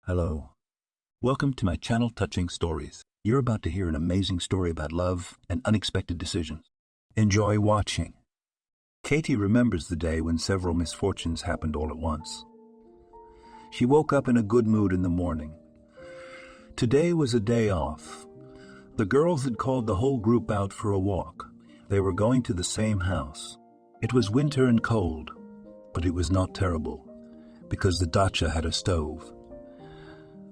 Hello. Welcome to my channel Touching Stories. You're about to hear an amazing story about love and unexpected decisions. Enjoy watching. Katie remembers the day when several misfortunes happened all at once. She woke up in a good mood in the morning. Today was a day off. The girls had called the whole group out for a walk. They were going to the same house. It was winter and cold, but it was not terrible, because the dacha had a stove.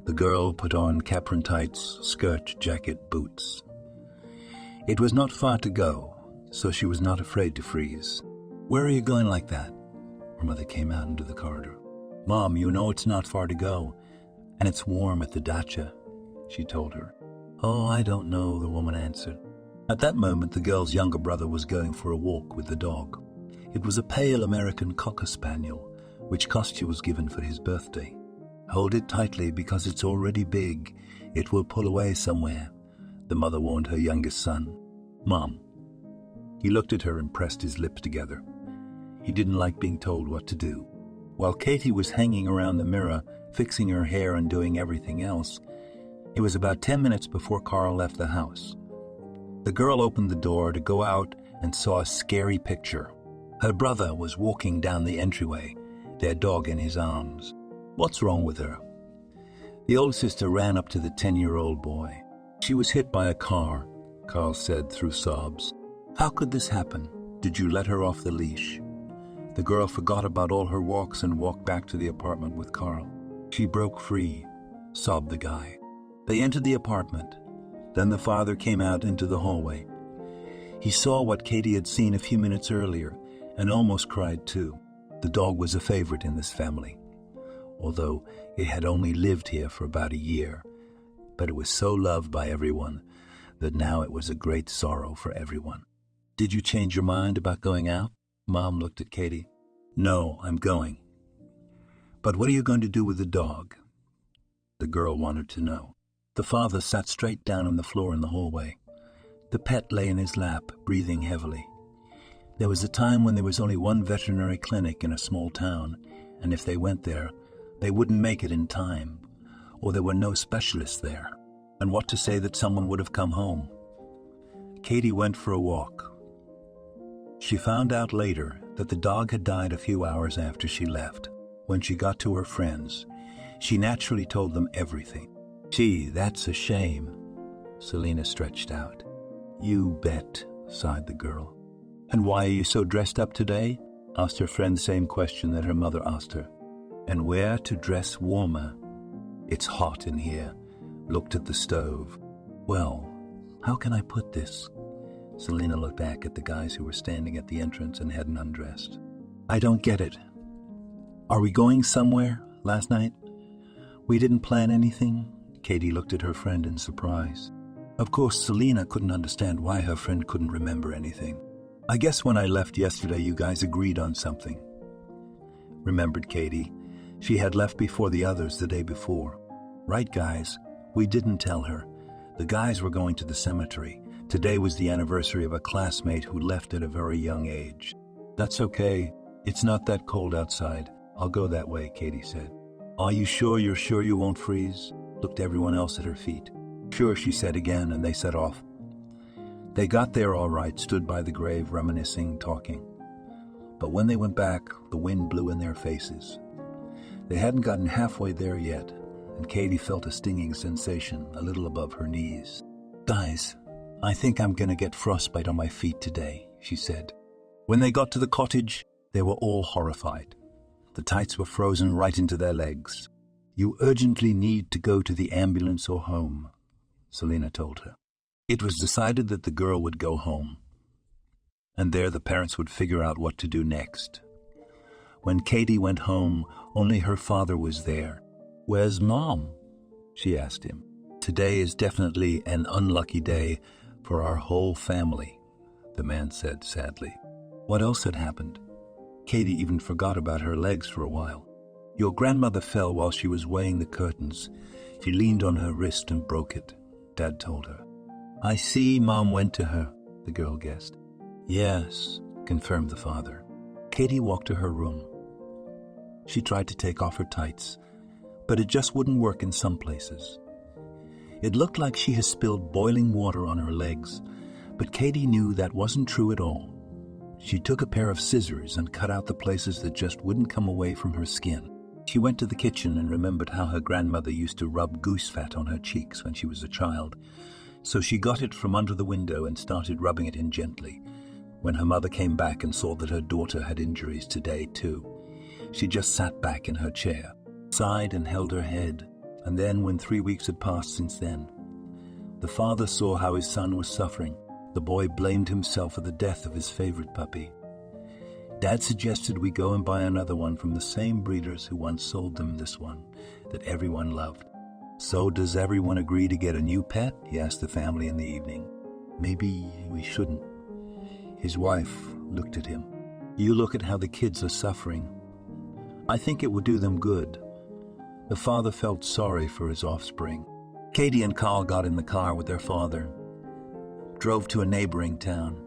The girl put on capron tights, skirt, jacket, boots. It was not far to go, so she was not afraid to freeze. "Where are you going like that?" Her mother came out into the corridor. "Mom, you know it's not far to go, and it's warm at the dacha," she told her. "Oh, I don't know," the woman answered. At that moment, the girl's younger brother was going for a walk with the dog. It was a pale American Cocker Spaniel, which Kostya was given for his birthday. "Hold it tightly because it's already big. It will pull away somewhere," the mother warned her youngest son. "Mom." He looked at her and pressed his lips together. He didn't like being told what to do. While Katie was hanging around the mirror, fixing her hair and doing everything else, it was about 10 minutes before Carl left the house. The girl opened the door to go out and saw a scary picture. Her brother was walking down the entryway, their dog in his arms. "What's wrong with her?" The old sister ran up to the 10-year-old boy. "She was hit by a car," Carl said through sobs. "How could this happen? Did you let her off the leash?" The girl forgot about all her walks and walked back to the apartment with Carl. "She broke free," sobbed the guy. They entered the apartment. Then the father came out into the hallway. He saw what Katie had seen a few minutes earlier and almost cried too. The dog was a favorite in this family, although it had only lived here for about a year. But it was so loved by everyone that now it was a great sorrow for everyone. "Did you change your mind about going out?" Mom looked at Katie. "No, I'm going." "But what are you going to do with the dog?" The girl wanted to know. The father sat straight down on the floor in the hallway. The pet lay in his lap, breathing heavily. There was a time when there was only one veterinary clinic in a small town, and if they went there, they wouldn't make it in time, or there were no specialists there. And what to say that someone would have come home? Katie went for a walk. She found out later that the dog had died a few hours after she left. When she got to her friends, she naturally told them everything. "Gee, that's a shame." Selena stretched out. "You bet," sighed the girl. "And why are you so dressed up today?" asked her friend the same question that her mother asked her. "And where to dress warmer? It's hot in here." Looked at the stove. "Well, how can I put this?" Selena looked back at the guys who were standing at the entrance and hadn't undressed. "I don't get it. Are we going somewhere last night? We didn't plan anything?" Katie looked at her friend in surprise. Of course, Selena couldn't understand why her friend couldn't remember anything. "I guess when I left yesterday, you guys agreed on something," remembered Katie. She had left before the others the day before. "Right, guys, we didn't tell her. The guys were going to the cemetery. Today was the anniversary of a classmate who left at a very young age." "That's okay. It's not that cold outside. I'll go that way," Katie said. "Are you sure you're sure you won't freeze?" Looked everyone else at her feet. "Sure," she said again, and they set off. They got there all right, stood by the grave, reminiscing, talking. But when they went back, the wind blew in their faces. They hadn't gotten halfway there yet, and Katie felt a stinging sensation a little above her knees. "Guys, I think I'm going to get frostbite on my feet today," she said. When they got to the cottage, they were all horrified. The tights were frozen right into their legs. "You urgently need to go to the ambulance or home," Selena told her. It was decided that the girl would go home, and there the parents would figure out what to do next. When Katie went home, only her father was there. "Where's Mom?" she asked him. "Today is definitely an unlucky day for our whole family," the man said sadly. What else had happened? Katie even forgot about her legs for a while. "Your grandmother fell while she was weighing the curtains. She leaned on her wrist and broke it," Dad told her. "I see Mom went to her," the girl guessed. "Yes," confirmed the father. Katie walked to her room. She tried to take off her tights, but it just wouldn't work in some places. It looked like she had spilled boiling water on her legs, but Katie knew that wasn't true at all. She took a pair of scissors and cut out the places that just wouldn't come away from her skin. She went to the kitchen and remembered how her grandmother used to rub goose fat on her cheeks when she was a child. So she got it from under the window and started rubbing it in gently. When her mother came back and saw that her daughter had injuries today too, she just sat back in her chair, sighed and held her head. And then, when 3 weeks had passed since then, the father saw how his son was suffering. The boy blamed himself for the death of his favorite puppy. Dad suggested we go and buy another one from the same breeders who once sold them this one that everyone loved. "So does everyone agree to get a new pet?" he asked the family in the evening. "Maybe we shouldn't." His wife looked at him. "You look at how the kids are suffering. I think it would do them good." The father felt sorry for his offspring. Katie and Carl got in the car with their father, drove to a neighboring town.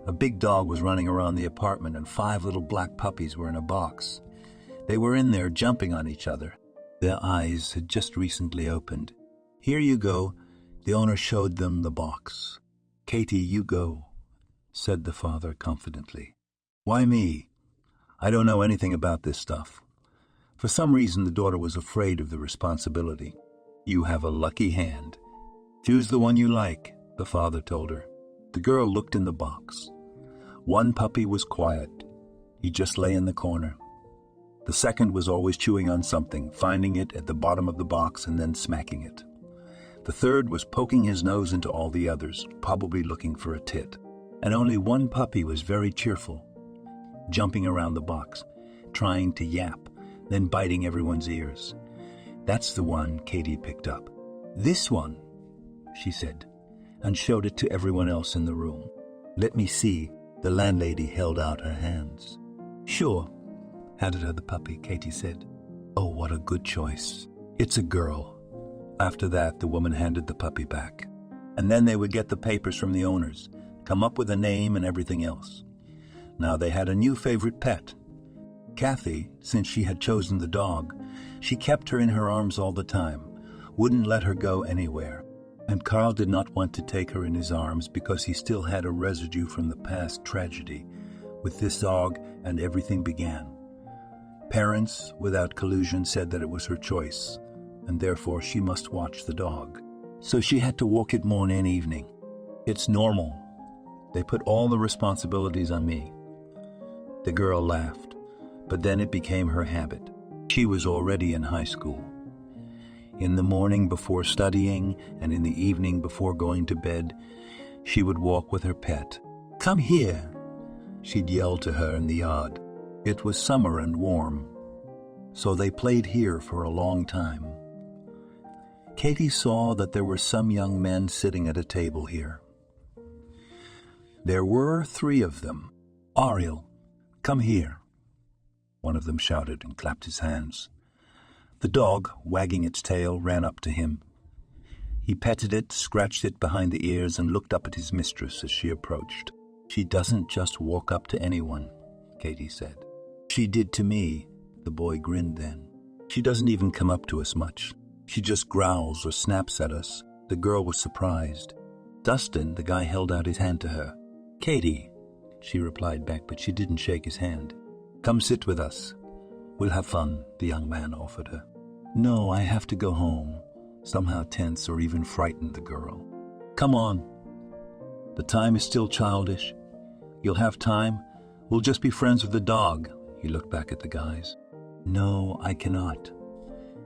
A big dog was running around the apartment and 5 little black puppies were in a box. They were in there jumping on each other. Their eyes had just recently opened. "Here you go." The owner showed them the box. "Katie, you go," said the father confidently. "Why me? I don't know anything about this stuff." For some reason, the daughter was afraid of the responsibility. "You have a lucky hand. Choose the one you like," the father told her. The girl looked in the box. One puppy was quiet. He just lay in the corner. The second was always chewing on something, finding it at the bottom of the box and then smacking it. The third was poking his nose into all the others, probably looking for a tit. And only one puppy was very cheerful, jumping around the box, trying to yap, then biting everyone's ears. "That's the one," Katie picked up. "This one," she said, and showed it to everyone else in the room. "Let me see." The landlady held out her hands. "Sure." Handed her the puppy, Katie said. "Oh, what a good choice. It's a girl." After that, the woman handed the puppy back. And then they would get the papers from the owners, come up with a name and everything else. Now they had a new favorite pet. Kathy, since she had chosen the dog, she kept her in her arms all the time, wouldn't let her go anywhere. And Carl did not want to take her in his arms because he still had a residue from the past tragedy. With this dog, and everything began. Parents, without collusion, said that it was her choice, and therefore she must watch the dog. So she had to walk it morning and evening. "It's normal. They put all the responsibilities on me." The girl laughed, but then it became her habit. She was already in high school. In the morning before studying and in the evening before going to bed, she would walk with her pet. "Come here," she'd yell to her in the yard. It was summer and warm, so they played here for a long time. Katie saw that there were some young men sitting at a table here. There were 3 of them. "Ariel, come here," one of them shouted and clapped his hands. The dog, wagging its tail, ran up to him. He petted it, scratched it behind the ears, and looked up at his mistress as she approached. "She doesn't just walk up to anyone," Katie said. "She did to me," the boy grinned then. "She doesn't even come up to us much. She just growls or snaps at us." The girl was surprised. Dustin, the guy, held out his hand to her. "Katie," she replied back, but she didn't shake his hand. "Come sit with us. We'll have fun," the young man offered her. "No, I have to go home," somehow tense or even frightened the girl. "Come on. The time is still childish. You'll have time. We'll just be friends with the dog." He looked back at the guys. "No, I cannot."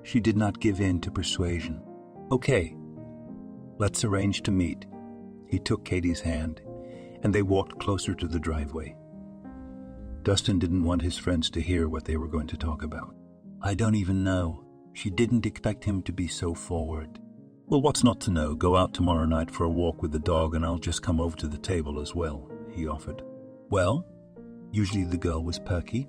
She did not give in to persuasion. "Okay, let's arrange to meet." He took Katie's hand, and they walked closer to the driveway. Dustin didn't want his friends to hear what they were going to talk about. "I don't even know." She didn't expect him to be so forward. "Well, what's not to know? Go out tomorrow night for a walk with the dog and I'll just come over to the table as well," he offered. "Well?" Usually the girl was perky,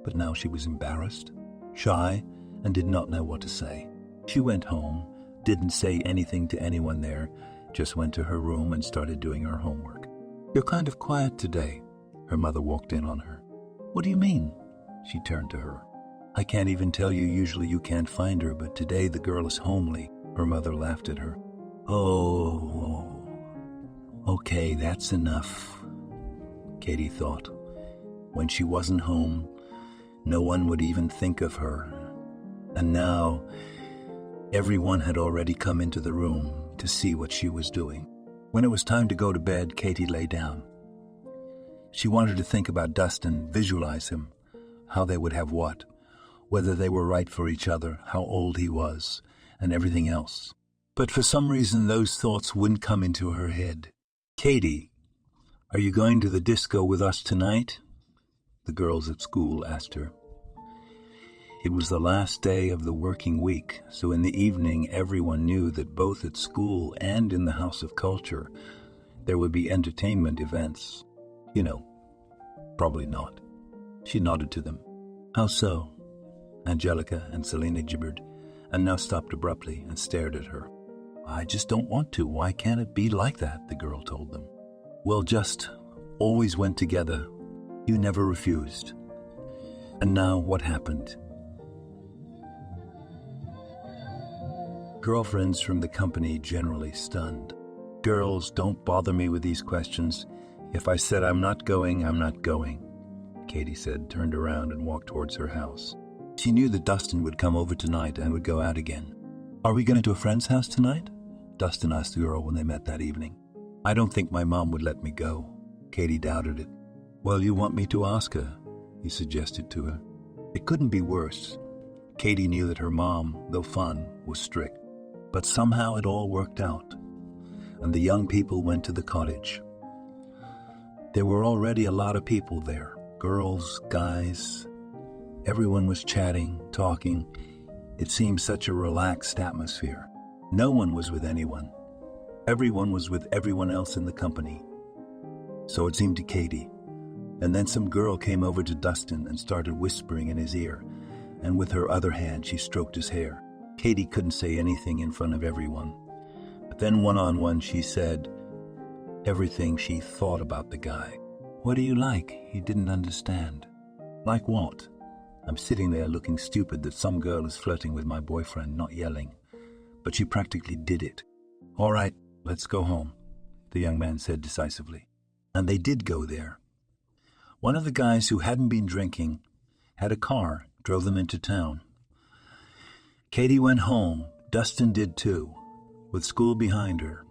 but now she was embarrassed, shy, and did not know what to say. She went home, didn't say anything to anyone there, just went to her room and started doing her homework. "You're kind of quiet today." Her mother walked in on her. "What do you mean?" She turned to her. I can't even tell you, usually you can't find her, but today the girl is homely. Her mother laughed at her. Oh, okay, that's enough, Katie thought. When she wasn't home, no one would even think of her. And now, everyone had already come into the room to see what she was doing. When it was time to go to bed, Katie lay down. She wanted to think about Dustin, visualize him, how they would have what, whether they were right for each other, how old he was, and everything else. But for some reason, those thoughts wouldn't come into her head. "Katie, are you going to the disco with us tonight?" the girls at school asked her. It was the last day of the working week, so in the evening everyone knew that both at school and in the House of Culture there would be entertainment events. You know, probably not. She nodded to them. "How so?" Angelica and Selena gibbered, and now stopped abruptly and stared at her. "I just don't want to. Why can't it be like that?" the girl told them. "Well, just always went together. You never refused. And now what happened?" Girlfriends from the company generally stunned. "Girls, don't bother me with these questions. If I said I'm not going, I'm not going," Katie said, turned around and walked towards her house. She knew that Dustin would come over tonight and would go out again. "Are we going to a friend's house tonight?" Dustin asked the girl when they met that evening. "I don't think my mom would let me go." Katie doubted it. "Well, you want me to ask her?" he suggested to her. It couldn't be worse. Katie knew that her mom, though fun, was strict. But somehow it all worked out, and the young people went to the cottage. There were already a lot of people there, girls, guys. Everyone was chatting, talking. It seemed such a relaxed atmosphere. No one was with anyone. Everyone was with everyone else in the company. So it seemed to Katie. And then some girl came over to Dustin and started whispering in his ear, and with her other hand she stroked his hair. Katie couldn't say anything in front of everyone. But then one-on-one she said everything she thought about the guy. "What do you like?" He didn't understand. "Like what?" "I'm sitting there looking stupid that some girl is flirting with my boyfriend, not yelling. But she practically did it." "All right, let's go home," the young man said decisively. And they did go there. One of the guys who hadn't been drinking had a car, drove them into town. Katie went home. Dustin did too. With school behind her,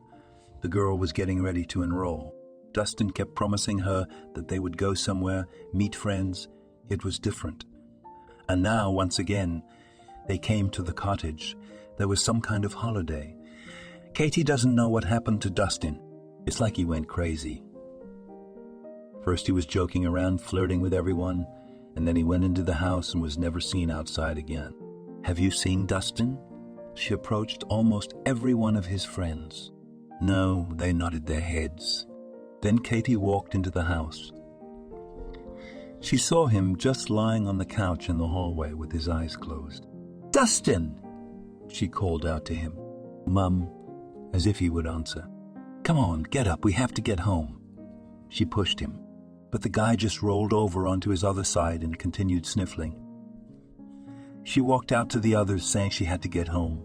the girl was getting ready to enroll. Dustin kept promising her that they would go somewhere, meet friends. It was different. And now, once again, they came to the cottage. There was some kind of holiday. Katie doesn't know what happened to Dustin. It's like he went crazy. First he was joking around, flirting with everyone, and then he went into the house and was never seen outside again. "Have you seen Dustin?" She approached almost every one of his friends. No, they nodded their heads. Then Katie walked into the house. She saw him just lying on the couch in the hallway with his eyes closed. "Dustin!" she called out to him. "Mum," as if he would answer. "Come on, get up, we have to get home." She pushed him, but the guy just rolled over onto his other side and continued sniffling. She walked out to the others, saying she had to get home.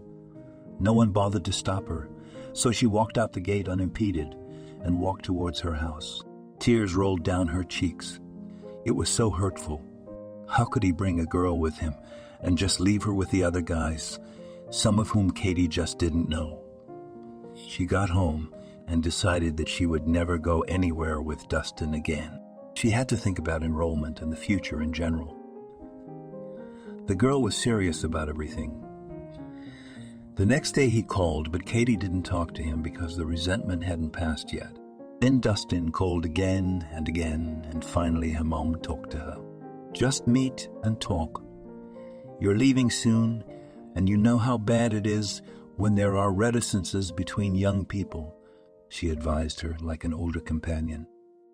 No one bothered to stop her, so she walked out the gate unimpeded and walked towards her house. Tears rolled down her cheeks. It was so hurtful. How could he bring a girl with him and just leave her with the other guys, some of whom Katie just didn't know? She got home and decided that she would never go anywhere with Dustin again. She had to think about enrollment and the future in general. The girl was serious about everything. The next day he called, but Katie didn't talk to him because the resentment hadn't passed yet. Then Dustin called again and again, and finally her mom talked to her. "Just meet and talk. You're leaving soon, and you know how bad it is when there are reticences between young people," she advised her like an older companion.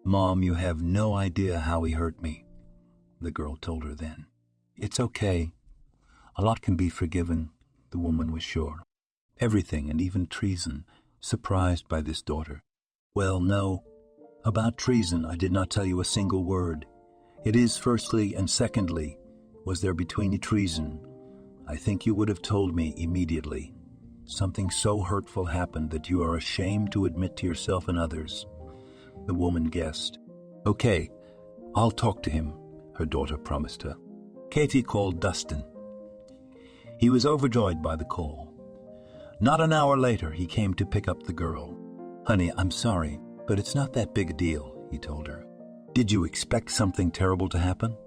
"Mom, you have no idea how he hurt me," the girl told her then. "It's okay. A lot can be forgiven," the woman was sure. Everything, and even treason, surprised by this daughter. "Well, no. About treason, I did not tell you a single word. It is, firstly, and secondly, Was there between you treason? I think you would have told me immediately. Something so hurtful happened that you are ashamed to admit to yourself and others. The woman guessed. Okay, I'll talk to him, her daughter promised her. Katie called Dustin. He was overjoyed by the call. Not an hour later, he came to pick up the girl. Honey, I'm sorry, but it's not that big a deal, he told her. Did you expect something terrible to happen?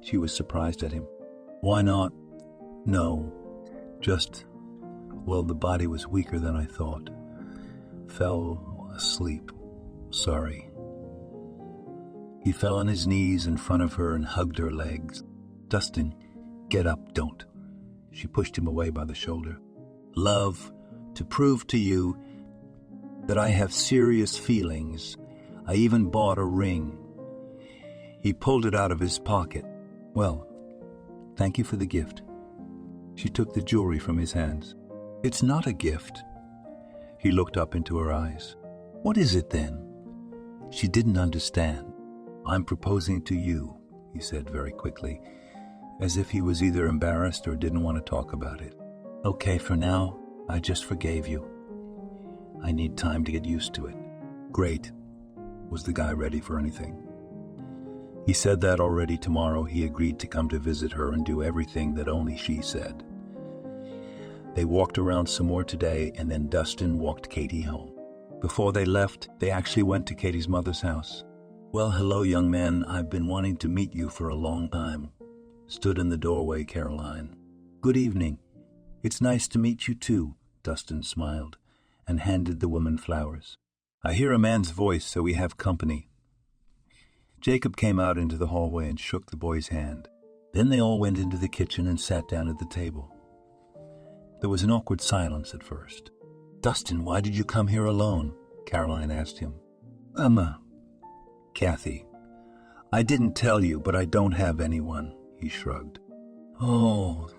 She was surprised at him. Why not? No, well, the body was weaker than I thought. Fell asleep. Sorry. He fell on his knees in front of her and hugged her legs. Dustin, get up, don't. She pushed him away by the shoulder. Love, to prove to you that I have serious feelings, I even bought a ring. He pulled it out of his pocket. Well, thank you for the gift. She took the jewelry from his hands. It's not a gift. He looked up into her eyes. What is it then? She didn't understand. I'm proposing to you, he said very quickly, as if he was either embarrassed or didn't want to talk about it. Okay, for now, I just forgave you. I need time to get used to it. Great. Was the guy ready for anything? He said that already tomorrow he agreed to come to visit her and do everything that only she said. They walked around some more today, and then Dustin walked Katie home. Before they left, they actually went to Katie's mother's house. Well, hello, young man. I've been wanting to meet you for a long time. Stood in the doorway, Caroline. Good evening. It's nice to meet you too, Dustin smiled, and handed the woman flowers. I hear a man's voice, so we have company. Jacob came out into the hallway and shook the boy's hand. Then they all went into the kitchen and sat down at the table. There was an awkward silence at first. Dustin, why did you come here alone? Caroline asked him. Kathy, I didn't tell you, but I don't have anyone, he shrugged. Oh,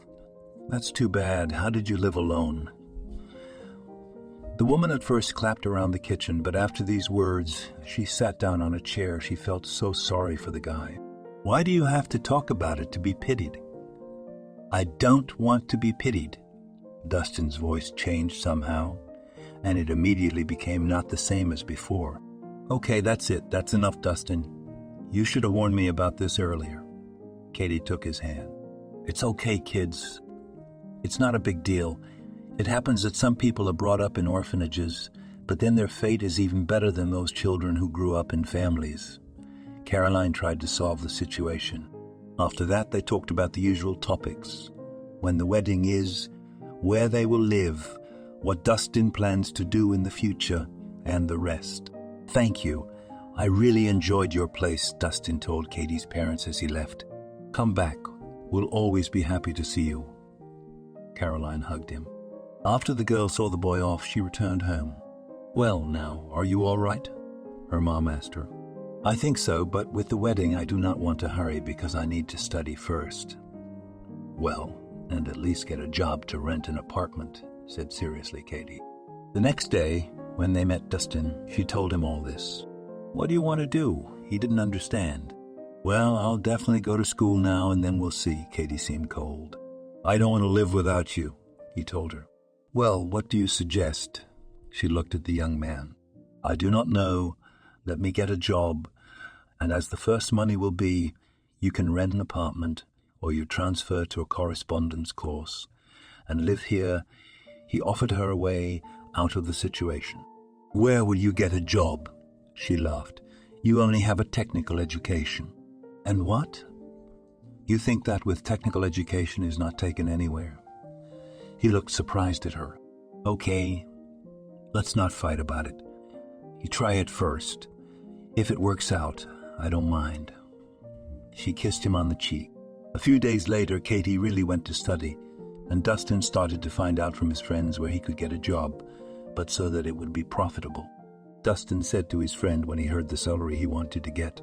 that's too bad. How did you live alone? The woman at first clapped around the kitchen, but after these words, she sat down on a chair. She felt so sorry for the guy. Why do you have to talk about it to be pitied? I don't want to be pitied. Dustin's voice changed somehow, and it immediately became not the same as before. Okay, that's it. That's enough, Dustin. You should have warned me about this earlier. Katie took his hand. It's okay, kids. It's not a big deal. It happens that some people are brought up in orphanages, but then their fate is even better than those children who grew up in families. Caroline tried to solve the situation. After that, they talked about the usual topics. When the wedding is, where they will live, what Dustin plans to do in the future, and the rest. Thank you. I really enjoyed your place, Dustin told Katie's parents as he left. Come back. We'll always be happy to see you. Caroline hugged him. After the girl saw the boy off, she returned home. Well, now, are you all right? Her mom asked her. I think so, but with the wedding I do not want to hurry because I need to study first. Well, and at least get a job to rent an apartment, said seriously Katie. The next day, when they met Dustin, she told him all this. What do you want to do? He didn't understand. Well, I'll definitely go to school now and then we'll see. Katie seemed cold. I don't want to live without you, he told her. Well, what do you suggest? She looked at the young man. I do not know. Let me get a job, and as the first money will be, you can rent an apartment or you transfer to a correspondence course and live here. He offered her a way out of the situation. Where will you get a job? She laughed. You only have a technical education. And what? You think that with technical education is not taken anywhere? He looked surprised at her. Okay, let's not fight about it. You try it first. If it works out, I don't mind. She kissed him on the cheek. A few days later, Katie really went to study, and Dustin started to find out from his friends where he could get a job, but so that it would be profitable. Dustin said to his friend when he heard the salary he wanted to get,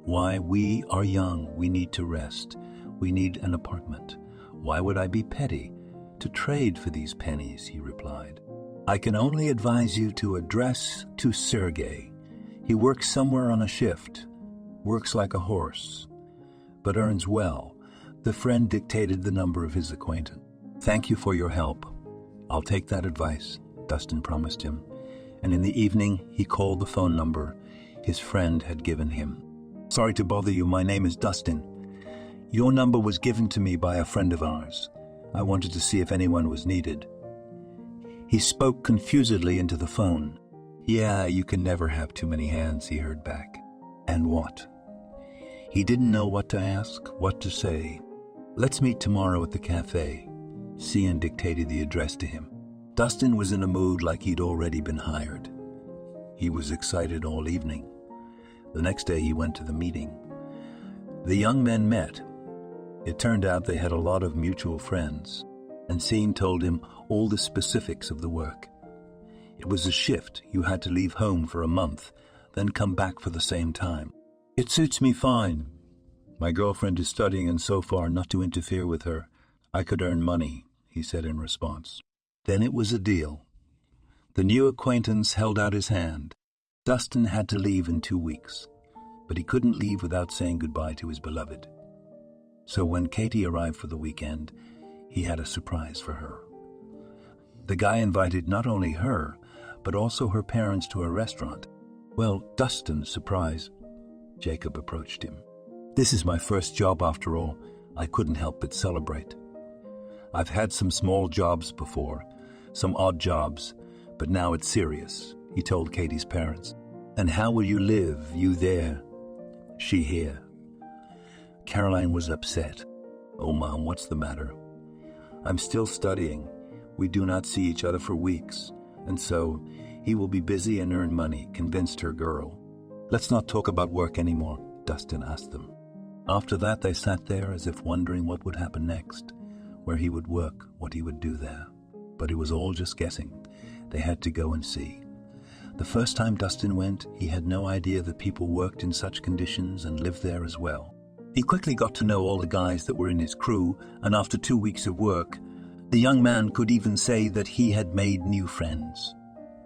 Why, we are young. We need to rest. We need an apartment. Why would I be petty to trade for these pennies? He replied. I can only advise you to address to Sergei. He works somewhere on a shift, works like a horse, but earns well. The friend dictated the number of his acquaintance. "Thank you for your help. I'll take that advice," Dustin promised him, and in the evening he called the phone number his friend had given him. "Sorry to bother you, my name is Dustin. Your number was given to me by a friend of ours. I wanted to see if anyone was needed." He spoke confusedly into the phone. "Yeah, you can never have too many hands," he heard back. And what? He didn't know what to ask, what to say. "Let's meet tomorrow at the cafe." Cian dictated the address to him. Dustin was in a mood like he'd already been hired. He was excited all evening. The next day he went to the meeting. The young men met. It turned out they had a lot of mutual friends, and Cian told him all the specifics of the work. It was a shift. You had to leave home for a month, then come back for the same time. "It suits me fine. My girlfriend is studying, and so far not to interfere with her. I could earn money," he said in response. Then it was a deal. The new acquaintance held out his hand. Dustin had to leave in 2 weeks, but he couldn't leave without saying goodbye to his beloved. So when Katie arrived for the weekend, he had a surprise for her. The guy invited not only her, but also her parents to a restaurant. Well, Dustin's surprise. Jacob approached him. "This is my first job after all. I couldn't help but celebrate. I've had some small jobs before, some odd jobs, but now it's serious," he told Katie's parents. "And how will you live, you there, she here?" Caroline was upset. "Oh, Mom, what's the matter?" "I'm still studying. We do not see each other for weeks, and so he will be busy and earn money," convinced her girl. "Let's not talk about work anymore," Dustin asked them. After that, they sat there as if wondering what would happen next, where he would work, what he would do there. But it was all just guessing. They had to go and see. The first time Dustin went, he had no idea that people worked in such conditions and lived there as well. He quickly got to know all the guys that were in his crew, and after 2 weeks of work, the young man could even say that he had made new friends.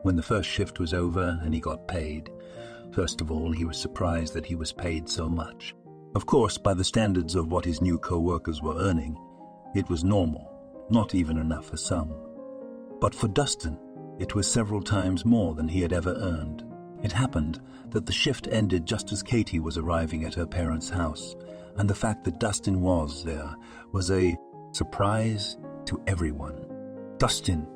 When the first shift was over and he got paid, first of all, he was surprised that he was paid so much. Of course, by the standards of what his new co-workers were earning, it was normal, not even enough for some. But for Dustin, it was several times more than he had ever earned. It happened that the shift ended just as Katie was arriving at her parents' house, and the fact that Dustin was there was a surprise to everyone. "Dustin!"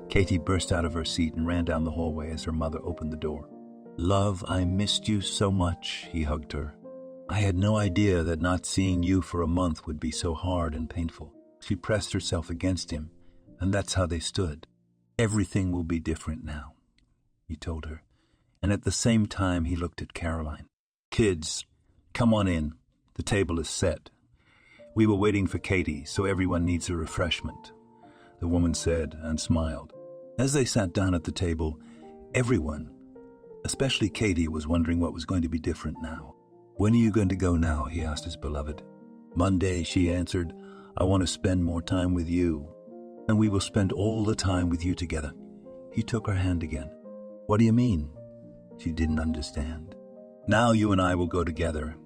Katie burst out of her seat and ran down the hallway as her mother opened the door. "Love, I missed you so much," he hugged her. "I had no idea that not seeing you for a month would be so hard and painful." She pressed herself against him, and that's how they stood. "Everything will be different now," he told her, and at the same time he looked at Caroline. "Kids, come on in. The table is set. We were waiting for Katie, so everyone needs a refreshment," the woman said and smiled. As they sat down at the table, everyone, especially Katie, was wondering what was going to be different now. "When are you going to go now?" he asked his beloved. "Monday," she answered. "I want to spend more time with you, and we will spend all the time with you together." He took her hand again. "What do you mean?" She didn't understand. "Now you and I will go together.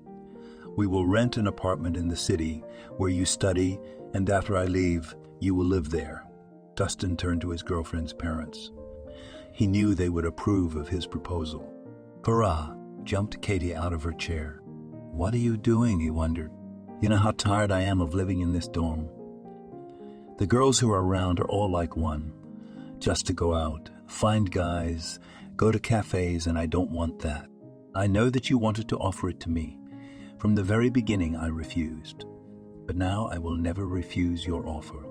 We will rent an apartment in the city where you study, and after I leave, you will live there." Dustin turned to his girlfriend's parents. He knew they would approve of his proposal. "Hurrah!" jumped Katie out of her chair. "What are you doing?" he wondered. "You know how tired I am of living in this dorm." The girls who are around are all like one, just to go out, find guys, go to cafes, and I don't want that. I know that you wanted to offer it to me. From the very beginning, I refused. But now I will never refuse your offer."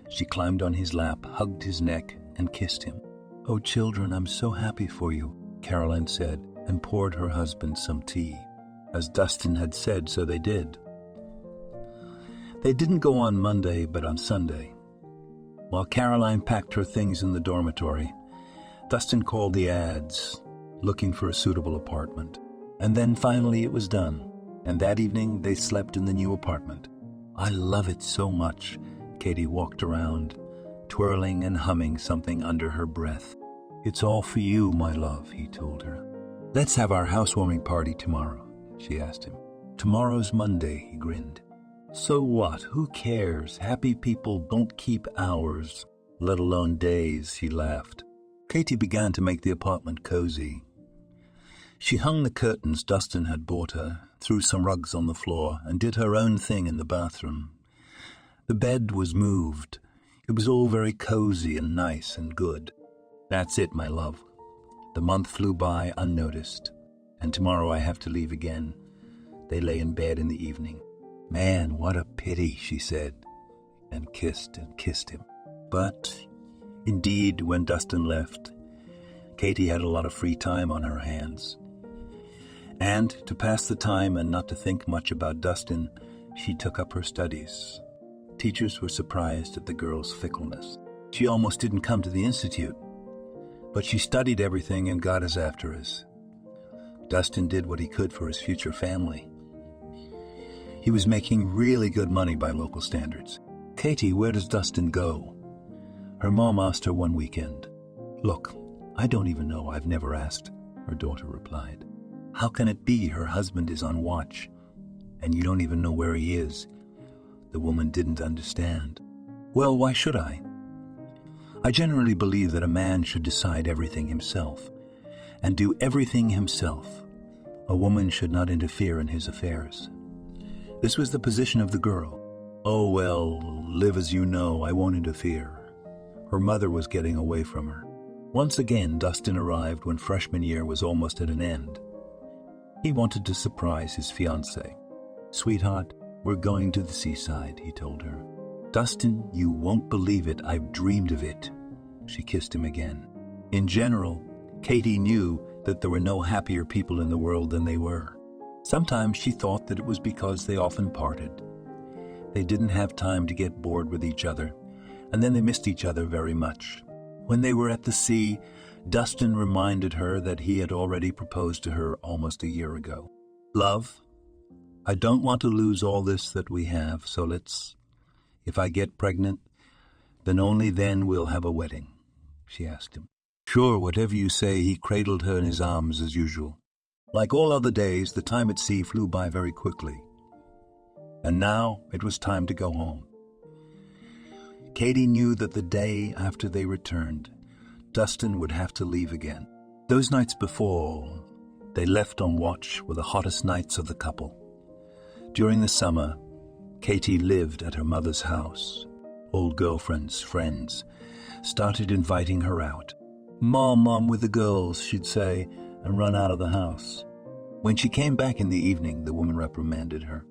She climbed on his lap, hugged his neck, and kissed him. "Oh, children, I'm so happy for you," Caroline said, and poured her husband some tea. As Dustin had said, so they did. They didn't go on Monday, but on Sunday. While Caroline packed her things in the dormitory, Dustin called the ads, looking for a suitable apartment. And then finally it was done, and that evening they slept in the new apartment. "I love it so much." Katie walked around, twirling and humming something under her breath. "It's all for you, my love," he told her. "Let's have our housewarming party tomorrow," she asked him. "Tomorrow's Monday," he grinned. So what? Who cares? Happy people don't keep hours, let alone days, she laughed. Katie began to make the apartment cozy. She hung the curtains Dustin had bought her, threw some rugs on the floor, and did her own thing in the bathroom. The bed was moved. It was all very cozy and nice and good. That's it, my love. The month flew by unnoticed, and tomorrow I have to leave again. They lay in bed in the evening. Man, what a pity, she said, and kissed him. But, indeed, when Dustin left, Katie had a lot of free time on her hands. And, to pass the time and not to think much about Dustin, she took up her studies. Teachers were surprised at the girl's fickleness. She almost didn't come to the institute, but she studied everything and got as after us. Dustin did what he could for his future family. He was making really good money by local standards. Katie, where does Dustin go? Her mom asked her one weekend. Look, I don't even know. I've never asked, her daughter replied. How can it be her husband is on watch, and you don't even know where he is? The woman didn't understand. Well, why should I? I generally believe that a man should decide everything himself and do everything himself. A woman should not interfere in his affairs. This was the position of the girl. Oh, well, live as you know, I won't interfere. Her mother was getting away from her. Once again, Dustin arrived when freshman year was almost at an end. He wanted to surprise his fiancée. Sweetheart, we're going to the seaside, he told her. Dustin, you won't believe it, I've dreamed of it. She kissed him again. In general, Katie knew that there were no happier people in the world than they were. Sometimes she thought that it was because they often parted. They didn't have time to get bored with each other, and then they missed each other very much. When they were at the sea, Dustin reminded her that he had already proposed to her almost a year ago. Love, I don't want to lose all this that we have, so if I get pregnant, then only then we'll have a wedding, she asked him. Sure, whatever you say, he cradled her in his arms as usual. Like all other days, the time at sea flew by very quickly. And now it was time to go home. Katie knew that the day after they returned, Dustin would have to leave again. Those nights before, they left on watch were the hottest nights of the couple. During the summer, Katie lived at her mother's house. Old girlfriends, friends, started inviting her out. Mom, with the girls, she'd say, and run out of the house. When she came back in the evening, the woman reprimanded her.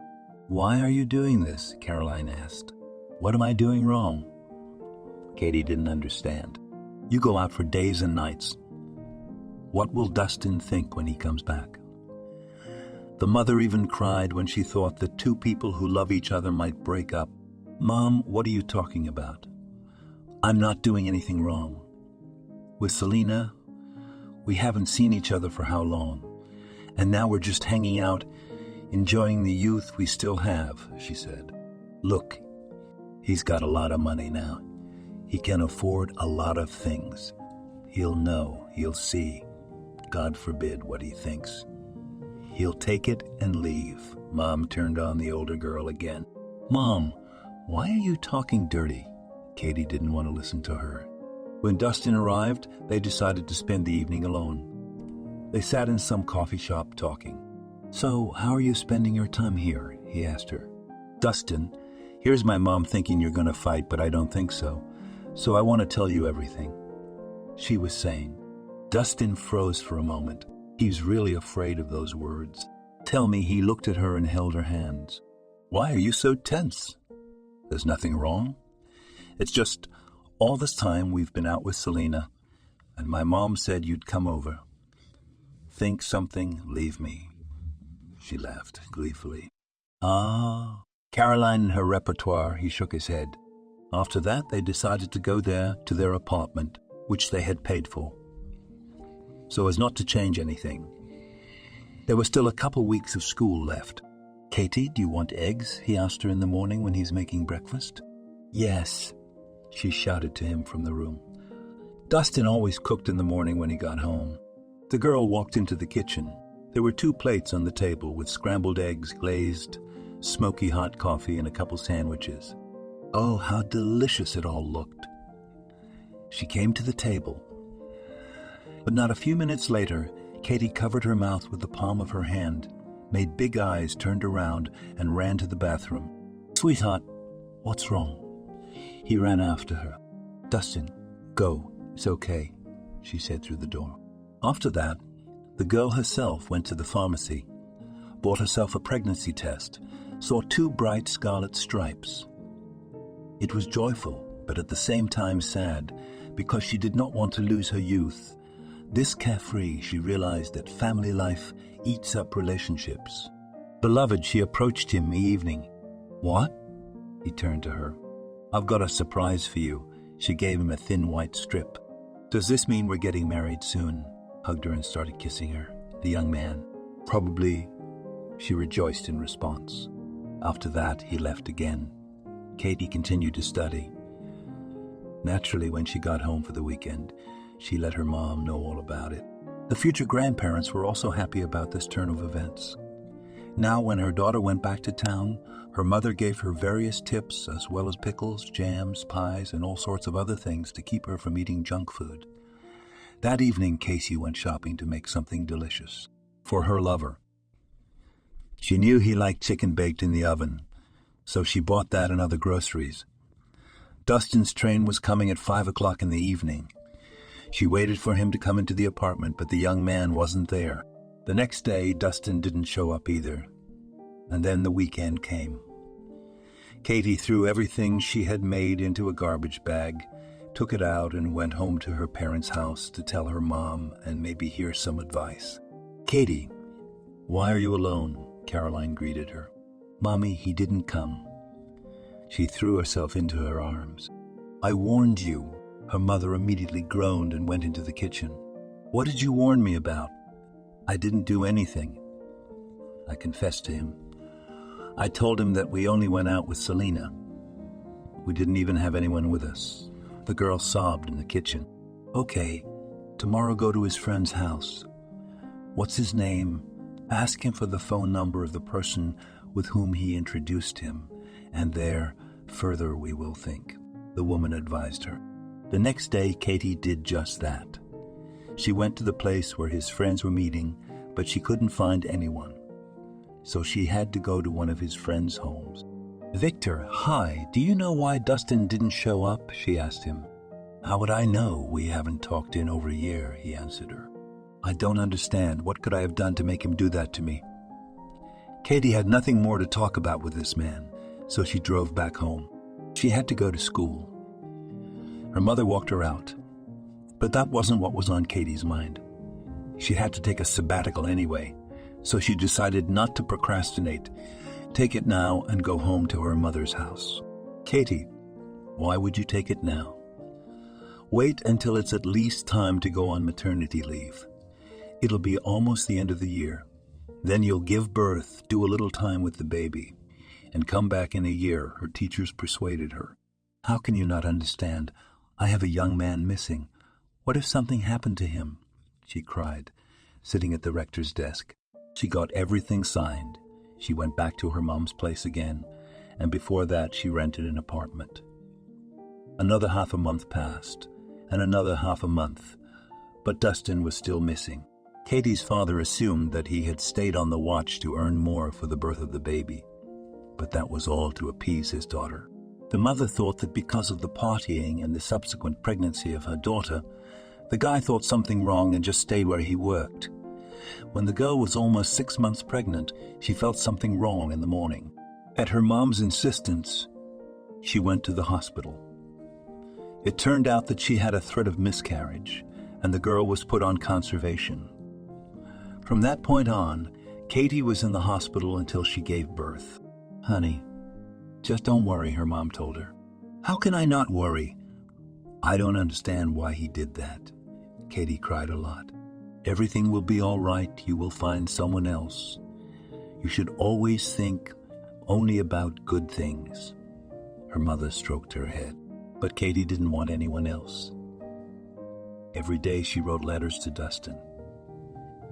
Why are you doing this? Caroline asked. What am I doing wrong? Katie didn't understand. You go out for days and nights. What will Dustin think when he comes back? The mother even cried when she thought that two people who love each other might break up. Mom, what are you talking about? I'm not doing anything wrong. With Selena, we haven't seen each other for how long, and now we're just hanging out, enjoying the youth we still have, she said. Look, he's got a lot of money now. He can afford a lot of things. He'll know, he'll see. God forbid what he thinks. He'll take it and leave. Mom turned on the older girl again. Mom, why are you talking dirty? Katie didn't want to listen to her. When Dustin arrived, they decided to spend the evening alone. They sat in some coffee shop talking. So, how are you spending your time here? He asked her. Dustin, here's my mom thinking you're going to fight, but I don't think so. So I want to tell you everything. She was saying. Dustin froze for a moment. He's really afraid of those words. Tell me, he looked at her and held her hands. Why are you so tense? There's nothing wrong. It's just all this time we've been out with Selena, and my mom said you'd come over. Think something, leave me. She laughed gleefully. Ah, Caroline and her repertoire, he shook his head. After that, they decided to go there to their apartment, which they had paid for, so as not to change anything. There were still a couple weeks of school left. Katie, do you want eggs? He asked her in the morning when he's making breakfast. Yes, she shouted to him from the room. Dustin always cooked in the morning when he got home. The girl walked into the kitchen. There were 2 plates on the table with scrambled eggs glazed smoky hot coffee, and a couple sandwiches. Oh, how delicious it all looked. She came to the table. But not a few minutes later, Katie covered her mouth with the palm of her hand, made big eyes, turned around, and ran to the bathroom. "Sweetheart, what's wrong?" He ran after her. "Dustin, go. It's okay," she said through the door. After that, the girl herself went to the pharmacy, bought herself a pregnancy test, saw 2 bright scarlet stripes. It was joyful, but at the same time sad, because she did not want to lose her youth. This carefree, she realized that family life eats up relationships. Beloved, she approached him evening. "What?" He turned to her. "I've got a surprise for you." She gave him a thin white strip. "Does this mean we're getting married soon?" Hugged her and started kissing her. The young man. "Probably," she rejoiced in response. After that, he left again. Katie continued to study. Naturally, when she got home for the weekend, she let her mom know all about it. The future grandparents were also happy about this turn of events. Now, when her daughter went back to town, her mother gave her various tips, as well as pickles, jams, pies, and all sorts of other things to keep her from eating junk food. That evening, Casey went shopping to make something delicious for her lover. She knew he liked chicken baked in the oven, so she bought that and other groceries. Dustin's train was coming at 5 o'clock in the evening. She waited for him to come into the apartment, but the young man wasn't there. The next day, Dustin didn't show up either. And then the weekend came. Katie threw everything she had made into a garbage bag, took it out, and went home to her parents' house to tell her mom and maybe hear some advice. "Katie, why are you alone?" Caroline greeted her. "Mommy, he didn't come." She threw herself into her arms. "I warned you." Her mother immediately groaned and went into the kitchen. "What did you warn me about?" "I didn't do anything," I confessed to him. "I told him that we only went out with Selena. We didn't even have anyone with us." The girl sobbed in the kitchen. "Okay, tomorrow go to his friend's house. What's his name? Ask him for the phone number of the person with whom he introduced him, and there, further we will think," the woman advised her. The next day, Katie did just that. She went to the place where his friends were meeting, but she couldn't find anyone. So she had to go to one of his friends' homes. "Victor, hi, do you know why Dustin didn't show up?" she asked him. "How would I know? We haven't talked in over a year," he answered her. "I don't understand. What could I have done to make him do that to me?" Katie had nothing more to talk about with this man, so she drove back home. She had to go to school. Her mother walked her out. But that wasn't what was on Katie's mind. She had to take a sabbatical anyway, so she decided not to procrastinate, take it now and go home to her mother's house. "Katie, why would you take it now? Wait until it's at least time to go on maternity leave. It'll be almost the end of the year. Then you'll give birth, do a little time with the baby, and come back in a year," her teachers persuaded her. "How can you not understand? I have a young man missing. What if something happened to him?" she cried, sitting at the rector's desk. She got everything signed. She went back to her mom's place again, and before that she rented an apartment. Another half a month passed, and another half a month, but Dustin was still missing. Katie's father assumed that he had stayed on the watch to earn more for the birth of the baby, but that was all to appease his daughter. The mother thought that because of the partying and the subsequent pregnancy of her daughter, the guy thought something wrong and just stayed where he worked. When the girl was almost 6 months pregnant, she felt something wrong in the morning. At her mom's insistence, she went to the hospital. It turned out that she had a threat of miscarriage, and the girl was put on conservation. From that point on, Katie was in the hospital until she gave birth. "Honey, just don't worry," her mom told her. "How can I not worry? I don't understand why he did that." Katie cried a lot. "Everything will be all right. You will find someone else. You should always think only about good things." Her mother stroked her head, but Katie didn't want anyone else. Every day she wrote letters to Dustin.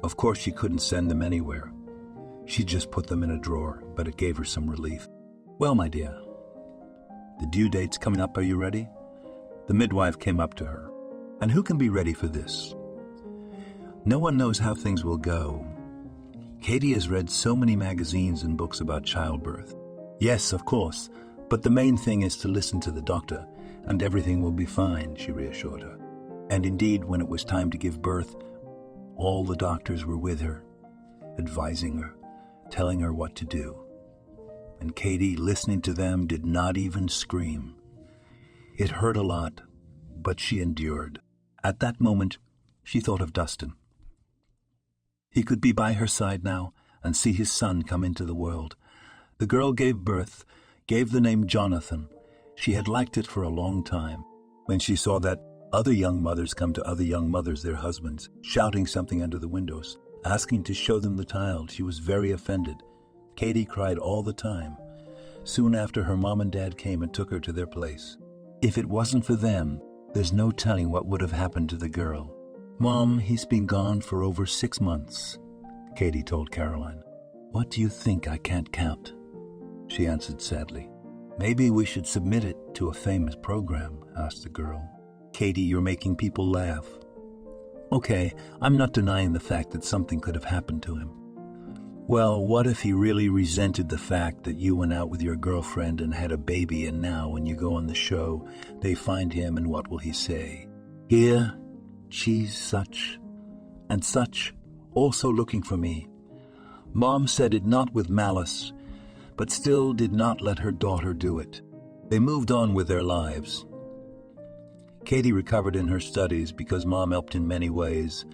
Of course she couldn't send them anywhere. She just put them in a drawer, but it gave her some relief. Well, my dear, the due date's coming up. Are you ready? The midwife came up to her. And who can be ready for this? No one knows how things will go. Katie has read so many magazines and books about childbirth. Yes, of course, but the main thing is to listen to the doctor, and everything will be fine, she reassured her. And indeed, when it was time to give birth, all the doctors were with her, advising her, telling her what to do. And Katie, listening to them, did not even scream. It hurt a lot, but she endured. At that moment, she thought of Dustin. He could be by her side now and see his son come into the world. The girl gave birth, gave the name Jonathan. She had liked it for a long time. When she saw that other young mothers come to other young mothers, their husbands, shouting something under the windows, asking to show them the child, she was very offended. Katie cried all the time. Soon after, her mom and dad came and took her to their place. If it wasn't for them, there's no telling what would have happened to the girl. Mom, he's been gone for over 6 months, Katie told Caroline. What do you think I can't count? She answered sadly. Maybe we should submit it to a famous program, asked the girl. Katie, you're making people laugh. Okay, I'm not denying the fact that something could have happened to him. Well, what if he really resented the fact that you went out with your girlfriend and had a baby, and now when you go on the show, they find him, and what will he say? Here, she's such and such, also looking for me. Mom said it not with malice, but still did not let her daughter do it. They moved on with their lives. Katie recovered in her studies because Mom helped in many ways,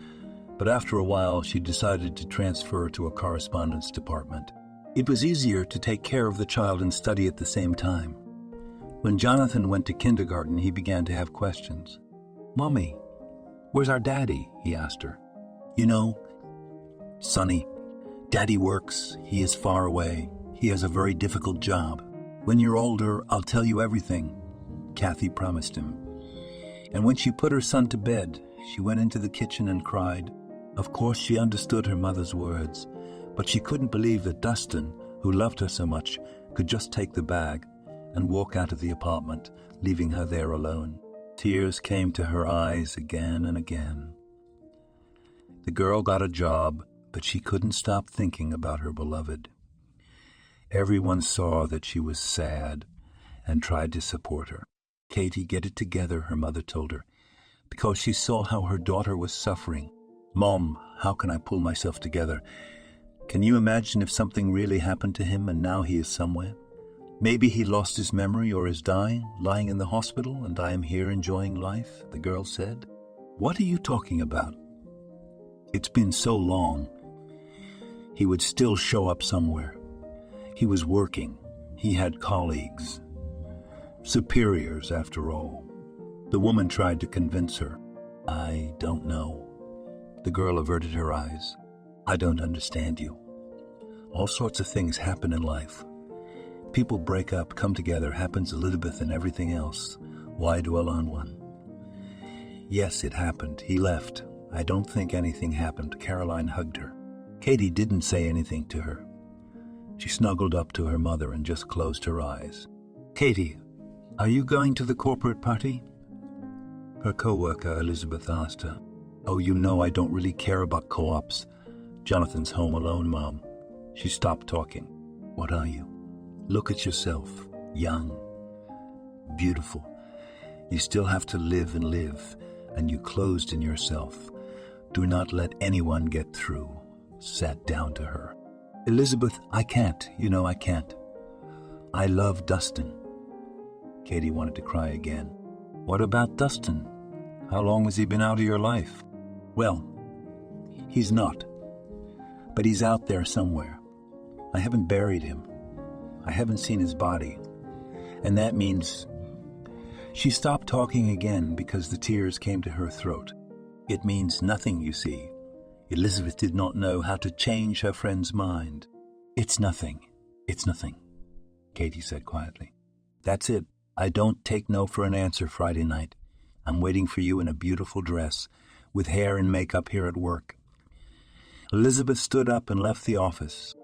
but after a while she decided to transfer to a correspondence department. It was easier to take care of the child and study at the same time. When Jonathan went to kindergarten, he began to have questions. Mommy, where's our daddy? He asked her. You know, Sonny, Daddy works. He is far away. He has a very difficult job. When you're older, I'll tell you everything, Kathy promised him. And when she put her son to bed, she went into the kitchen and cried. Of course, she understood her mother's words, but she couldn't believe that Dustin, who loved her so much, could just take the bag and walk out of the apartment, leaving her there alone. Tears came to her eyes again and again. The girl got a job, but she couldn't stop thinking about her beloved. Everyone saw that she was sad and tried to support her. Katie, get it together, her mother told her, because she saw how her daughter was suffering. Mom, how can I pull myself together? Can you imagine if something really happened to him and now he is somewhere? Maybe he lost his memory or is dying, lying in the hospital, and I am here enjoying life, the girl said. What are you talking about? It's been so long. He would still show up somewhere. He was working. He had colleagues. Superiors, after all. The woman tried to convince her. I don't know. The girl averted her eyes. I don't understand you. All sorts of things happen in life. People break up, come together, happens Elizabeth and everything else. Why dwell on one? Yes, it happened. He left. I don't think anything happened. Caroline hugged her. Katie didn't say anything to her. She snuggled up to her mother and just closed her eyes. Katie, are you going to the corporate party? Her co-worker, Elizabeth, asked her. Oh, you know I don't really care about co-ops. Jonathan's home alone, Mom. She stopped talking. What are you? Look at yourself. Young. Beautiful. You still have to live and live, and you closed in yourself. Do not let anyone get through. Sat down to her. Elizabeth, I can't. You know I can't. I love Dustin. Katie wanted to cry again. What about Dustin? How long has he been out of your life? Well, he's not. But he's out there somewhere. I haven't buried him. I haven't seen his body. And that means... She stopped talking again because the tears came to her throat. It means nothing, you see. Elizabeth did not know how to change her friend's mind. It's nothing. It's nothing, Katie said quietly. That's it. I don't take no for an answer Friday night. I'm waiting for you in a beautiful dress, with hair and makeup here at work. Elizabeth stood up and left the office.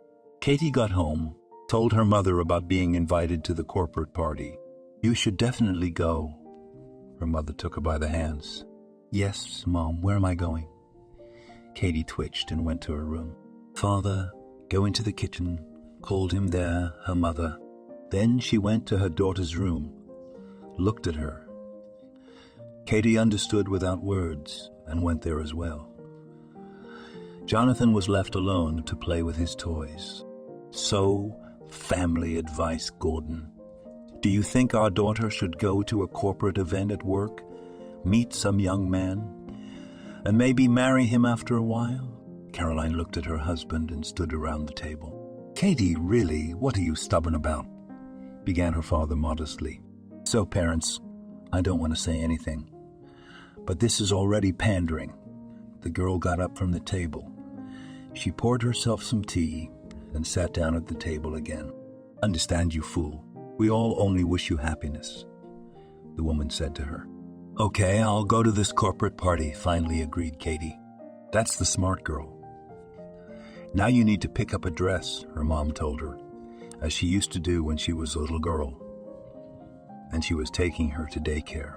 Katie got home, told her mother about being invited to the corporate party. "You should definitely go." Her mother took her by the hands. "Yes, Mom, where am I going?" Katie twitched and went to her room. "Father, go into the kitchen," called him there, her mother. Then she went to her daughter's room, looked at her. Katie understood without words and went there as well. Jonathan was left alone to play with his toys. "So, family advice, Gordon. Do you think our daughter should go to a corporate event at work, meet some young man, and maybe marry him after a while?" Caroline looked at her husband and stood around the table. "Katie, really, what are you stubborn about?" began her father modestly. "So, parents, I don't want to say anything, but this is already pandering." The girl got up from the table. She poured herself some tea and sat down at the table again. "Understand, you fool. We all only wish you happiness," the woman said to her. "Okay, I'll go to this corporate party," finally agreed Katie. "That's the smart girl." "Now you need to pick up a dress," her mom told her, as she used to do when she was a little girl, and she was taking her to daycare.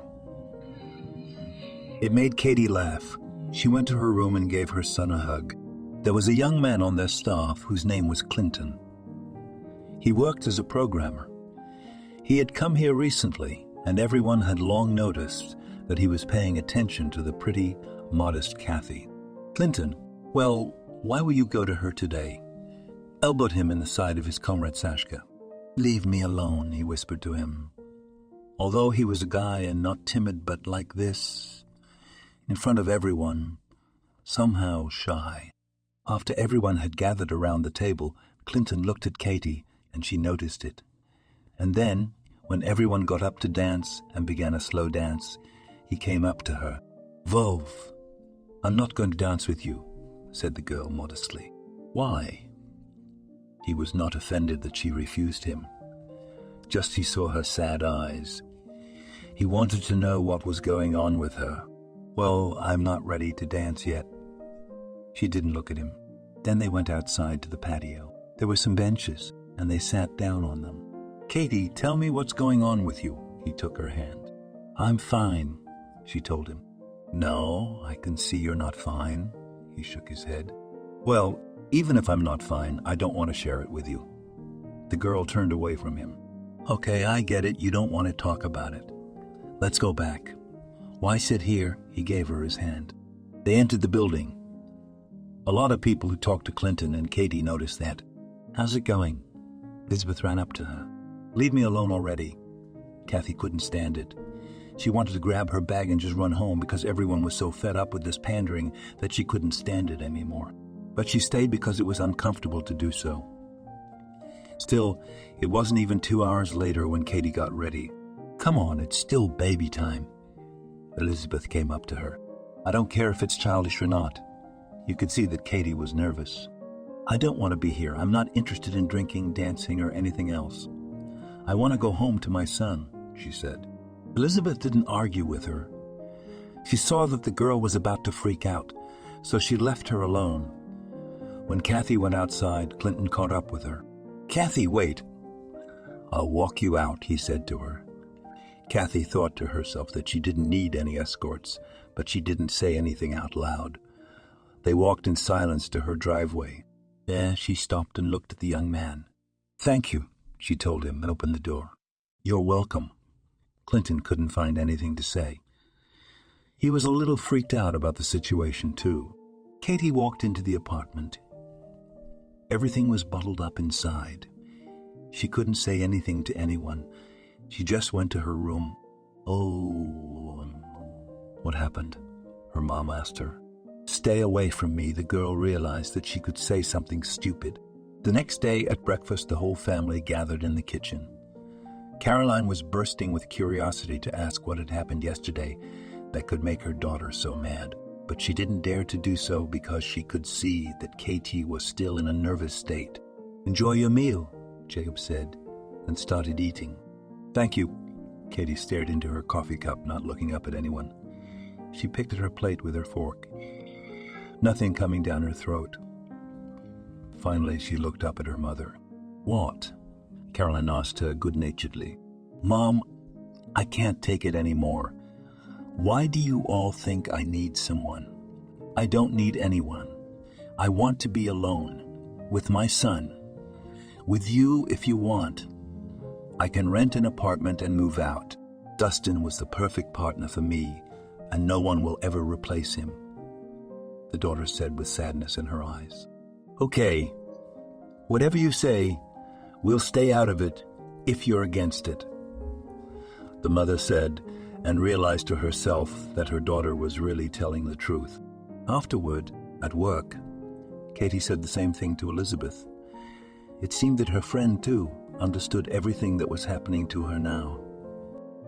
It made Katie laugh. She went to her room and gave her son a hug. There was a young man on their staff whose name was Clinton. He worked as a programmer. He had come here recently, and everyone had long noticed that he was paying attention to the pretty, modest Kathy. "Clinton, well, why will you go to her today?" Elbowed him in the side of his comrade Sashka. "Leave me alone," he whispered to him. Although he was a guy and not timid, but like this, in front of everyone, somehow shy. After everyone had gathered around the table, Clinton looked at Katie, and she noticed it. And then, when everyone got up to dance and began a slow dance, he came up to her. "Vov, I'm not going to dance with you," said the girl modestly. "Why?" He was not offended that she refused him. Just he saw her sad eyes. He wanted to know what was going on with her. "Well, I'm not ready to dance yet." She didn't look at him. Then they went outside to the patio. There were some benches, and they sat down on them. "Katie, tell me what's going on with you." He took her hand. "I'm fine," she told him. "No, I can see you're not fine." He shook his head. "Well, even if I'm not fine, I don't want to share it with you." The girl turned away from him. "Okay, I get it. You don't want to talk about it. Let's go back. Why sit here?" He gave her his hand. They entered the building. A lot of people who talked to Clinton, and Katie noticed that. "How's it going?" Elizabeth ran up to her. "Leave me alone already." Kathy couldn't stand it. She wanted to grab her bag and just run home because everyone was so fed up with this pandering that she couldn't stand it anymore. But she stayed because it was uncomfortable to do so. Still, it wasn't even 2 hours later when Katie got ready. "Come on, it's still baby time." Elizabeth came up to her. "I don't care if it's childish or not." You could see that Katie was nervous. "I don't want to be here. I'm not interested in drinking, dancing, or anything else. I want to go home to my son," she said. Elizabeth didn't argue with her. She saw that the girl was about to freak out, so she left her alone. When Kathy went outside, Clinton caught up with her. "Kathy, wait." "I'll walk you out," he said to her. Kathy thought to herself that she didn't need any escorts, but she didn't say anything out loud. They walked in silence to her driveway. There she stopped and looked at the young man. "Thank you," she told him and opened the door. "You're welcome." Clinton couldn't find anything to say. He was a little freaked out about the situation, too. Katie walked into the apartment. Everything was bottled up inside. She couldn't say anything to anyone. She just went to her room. "Oh, what happened?" her mom asked her. "Stay away from me," the girl realized that she could say something stupid. The next day at breakfast, the whole family gathered in the kitchen. Caroline was bursting with curiosity to ask what had happened yesterday that could make her daughter so mad. But she didn't dare to do so because she could see that Katie was still in a nervous state. "Enjoy your meal," Jacob said, and started eating. "Thank you." Katie stared into her coffee cup, not looking up at anyone. She picked at her plate with her fork. Nothing coming down her throat. Finally, she looked up at her mother. "What?" Caroline asked her good-naturedly. "Mom, I can't take it anymore. Why do you all think I need someone? I don't need anyone. I want to be alone, with my son. With you if you want. I can rent an apartment and move out. Dustin was the perfect partner for me, and no one will ever replace him," the daughter said with sadness in her eyes. "Okay, whatever you say, we'll stay out of it if you're against it," the mother said, and realized to herself that her daughter was really telling the truth. Afterward, at work, Katie said the same thing to Elizabeth. It seemed that her friend, too, understood everything that was happening to her now.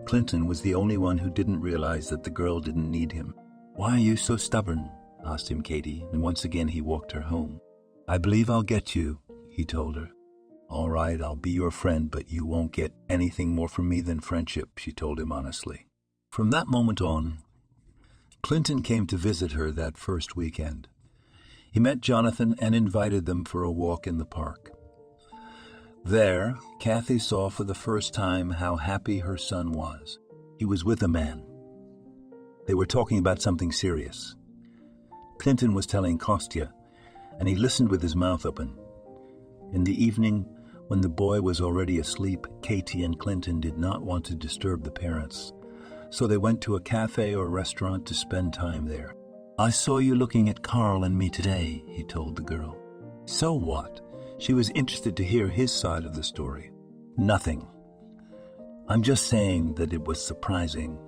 Clinton was the only one who didn't realize that the girl didn't need him. "Why are you so stubborn?" asked him Katie, and once again he walked her home. "I believe I'll get you," he told her. "All right, I'll be your friend, but you won't get anything more from me than friendship," she told him honestly. From that moment on, Clinton came to visit her that first weekend. He met Jonathan and invited them for a walk in the park. There, Kathy saw for the first time how happy her son was. He was with a man. They were talking about something serious. Clinton was telling Kostya, and he listened with his mouth open. In the evening, when the boy was already asleep, Katie and Clinton did not want to disturb the parents, so they went to a cafe or restaurant to spend time there. "I saw you looking at Carl and me today," he told the girl. "So what?" She was interested to hear his side of the story. "Nothing. I'm just saying that it was surprising.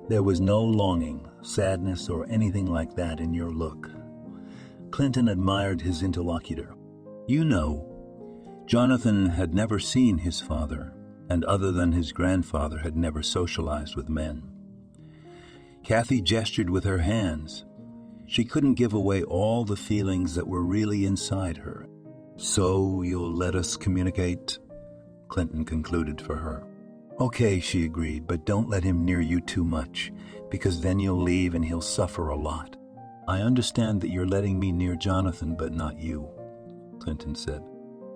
There was no longing, sadness, or anything like that in your look." Clinton admired his interlocutor. "You know, Jonathan had never seen his father, and other than his grandfather had never socialized with men." Kathy gestured with her hands. She couldn't give away all the feelings that were really inside her. "So you'll let us communicate?" Clinton concluded for her. "Okay," she agreed, "but don't let him near you too much, because then you'll leave and he'll suffer a lot." "I understand that you're letting me near Jonathan, but not you," Clinton said.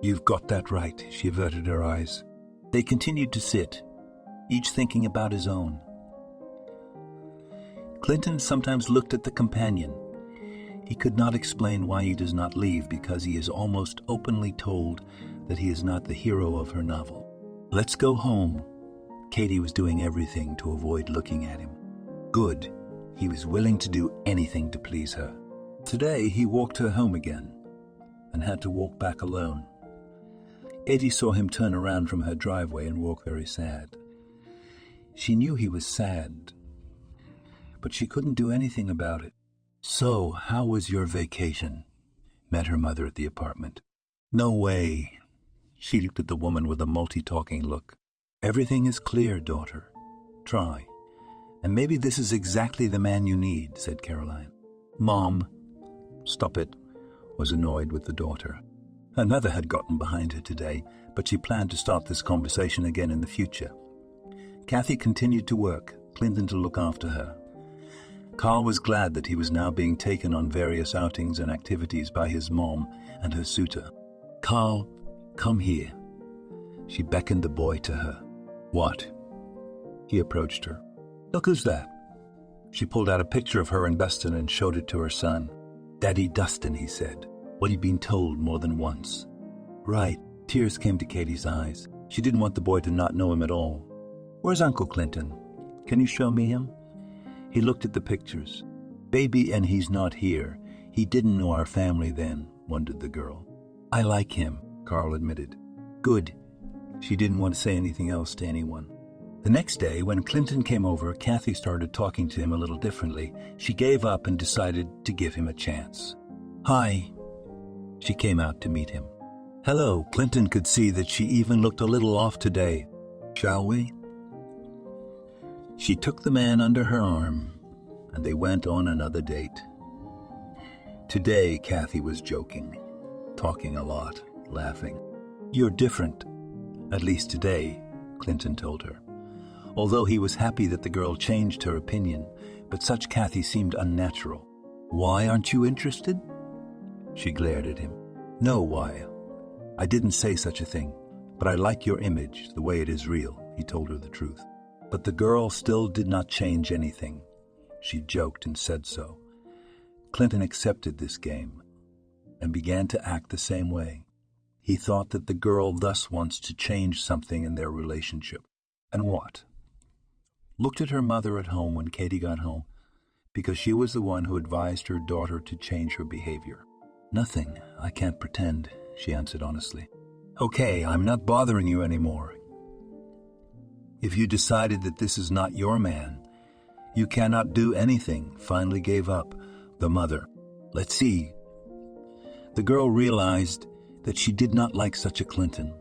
"You've got that right," she averted her eyes. They continued to sit, each thinking about his own. Clinton sometimes looked at the companion. He could not explain why he does not leave, because he is almost openly told that he is not the hero of her novel. "Let's go home." Katie was doing everything to avoid looking at him. Good. He was willing to do anything to please her. Today he walked her home again and had to walk back alone. Katie saw him turn around from her driveway and walk very sad. She knew he was sad, but she couldn't do anything about it. "So, how was your vacation?" met her mother at the apartment. "No way." She looked at the woman with a multi-talking look. "Everything is clear, daughter. Try. And maybe this is exactly the man you need," said Caroline. "Mom," "Stop it," was annoyed with the daughter. Her mother had gotten behind her today, but she planned to start this conversation again in the future. Kathy continued to work, Clinton to look after her. Carl was glad that he was now being taken on various outings and activities by his mom and her suitor. "Carl, come here." She beckoned the boy to her. "What?" He approached her. "Look who's that." She pulled out a picture of her and Dustin and showed it to her son. "Daddy Dustin," he said. What he'd been told more than once. Right. Tears came to Katie's eyes. She didn't want the boy to not know him at all. "Where's Uncle Clinton? Can you show me him?" He looked at the pictures. "Baby, and he's not here. He didn't know our family then," wondered the girl. "I like him," Carl admitted. "Good." She didn't want to say anything else to anyone. The next day, when Clinton came over, Kathy started talking to him a little differently. She gave up and decided to give him a chance. "Hi." She came out to meet him. "Hello." Clinton could see that she even looked a little off today. "Shall we?" She took the man under her arm, and they went on another date. Today, Kathy was joking, talking a lot, laughing. "You're different, at least today," Clinton told her. Although he was happy that the girl changed her opinion, but such Kathy seemed unnatural. "Why aren't you interested?" She glared at him. No, why? I didn't say such a thing, but I like your image, the way it is real, he told her the truth. But the girl still did not change anything. She joked and said so. Clinton accepted this game and began to act the same way. He thought that the girl thus wants to change something in their relationship. And what? Looked at her mother at home when Katie got home, because she was the one who advised her daughter to change her behavior. Nothing, I can't pretend, she answered honestly. Okay, I'm not bothering you anymore. If you decided that this is not your man, you cannot do anything, finally gave up, the mother. Let's see. The girl realized that she did not like such a Clinton.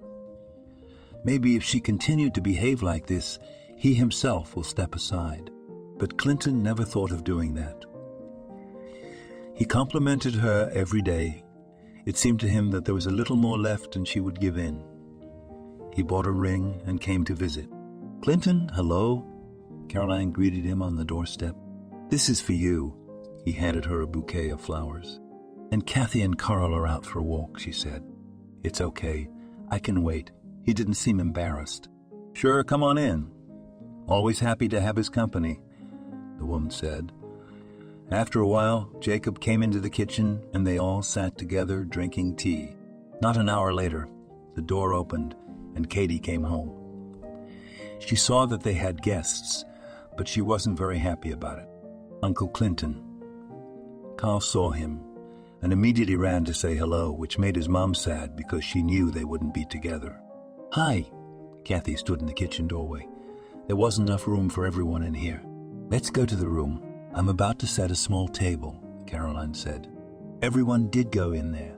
Maybe if she continued to behave like this, he himself will step aside. But Clinton never thought of doing that. He complimented her every day. It seemed to him that there was a little more left and she would give in. He bought a ring and came to visit. Clinton, hello? Caroline greeted him on the doorstep. This is for you. He handed her a bouquet of flowers. And Kathy and Carl are out for a walk, she said. It's okay. I can wait. He didn't seem embarrassed. Sure, come on in. Always happy to have his company, the woman said. After a while, Jacob came into the kitchen and they all sat together drinking tea. Not an hour later, the door opened and Katie came home. She saw that they had guests, but she wasn't very happy about it. Uncle Clinton. Carl saw him and immediately ran to say hello, which made his mom sad because she knew they wouldn't be together. Hi. Kathy stood in the kitchen doorway. There wasn't enough room for everyone in here. Let's go to the room. I'm about to set a small table, Caroline said. Everyone did go in there.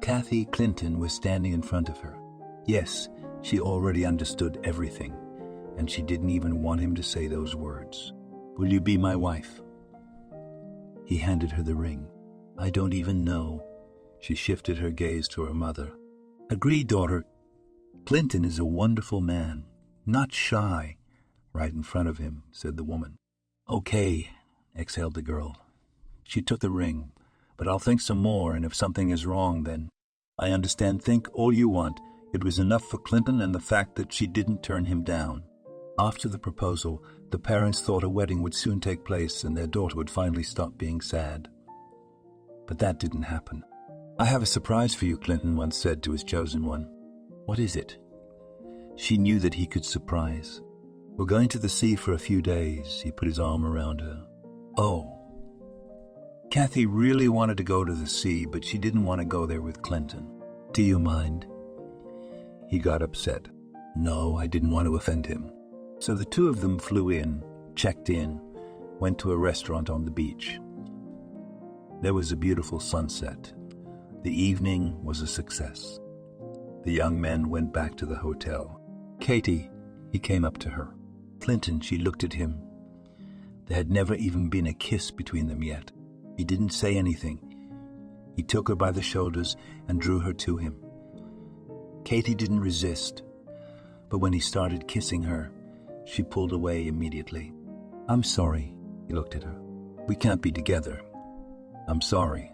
Kathy Clinton was standing in front of her. Yes, she already understood everything, and she didn't even want him to say those words. Will you be my wife? He handed her the ring. I don't even know. She shifted her gaze to her mother. Agreed, daughter. Clinton is a wonderful man, not shy. Right in front of him, said the woman. Okay, exhaled the girl. She took the ring, but I'll think some more, and if something is wrong, then I understand. Think all you want. It was enough for Clinton and the fact that she didn't turn him down. After the proposal, the parents thought a wedding would soon take place and their daughter would finally stop being sad. But that didn't happen. I have a surprise for you, Clinton once said to his chosen one. What is it? She knew that he could surprise. We're going to the sea for a few days. He put his arm around her. Oh. Kathy really wanted to go to the sea, but she didn't want to go there with Clinton. Do you mind? He got upset. No, I didn't want to offend him. So the two of them flew in, checked in, went to a restaurant on the beach. There was a beautiful sunset. The evening was a success. The young men went back to the hotel. Katie, he came up to her. Clinton, she looked at him. There had never even been a kiss between them yet. He didn't say anything. He took her by the shoulders and drew her to him. Katie didn't resist, but when he started kissing her, she pulled away immediately. I'm sorry, he looked at her. We can't be together. I'm sorry.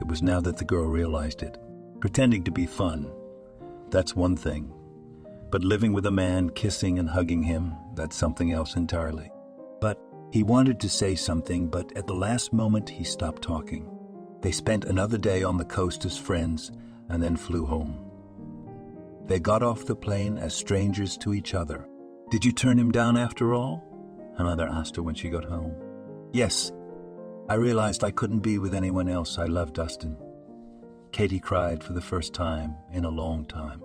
It was now that the girl realized it. Pretending to be fun, that's one thing. But living with a man, kissing and hugging him, that's something else entirely. But he wanted to say something, but at the last moment he stopped talking. They spent another day on the coast as friends and then flew home. They got off the plane as strangers to each other. Did you turn him down after all? Her mother asked her when she got home. Yes. I realized I couldn't be with anyone else. I love Dustin. Katie cried for the first time in a long time.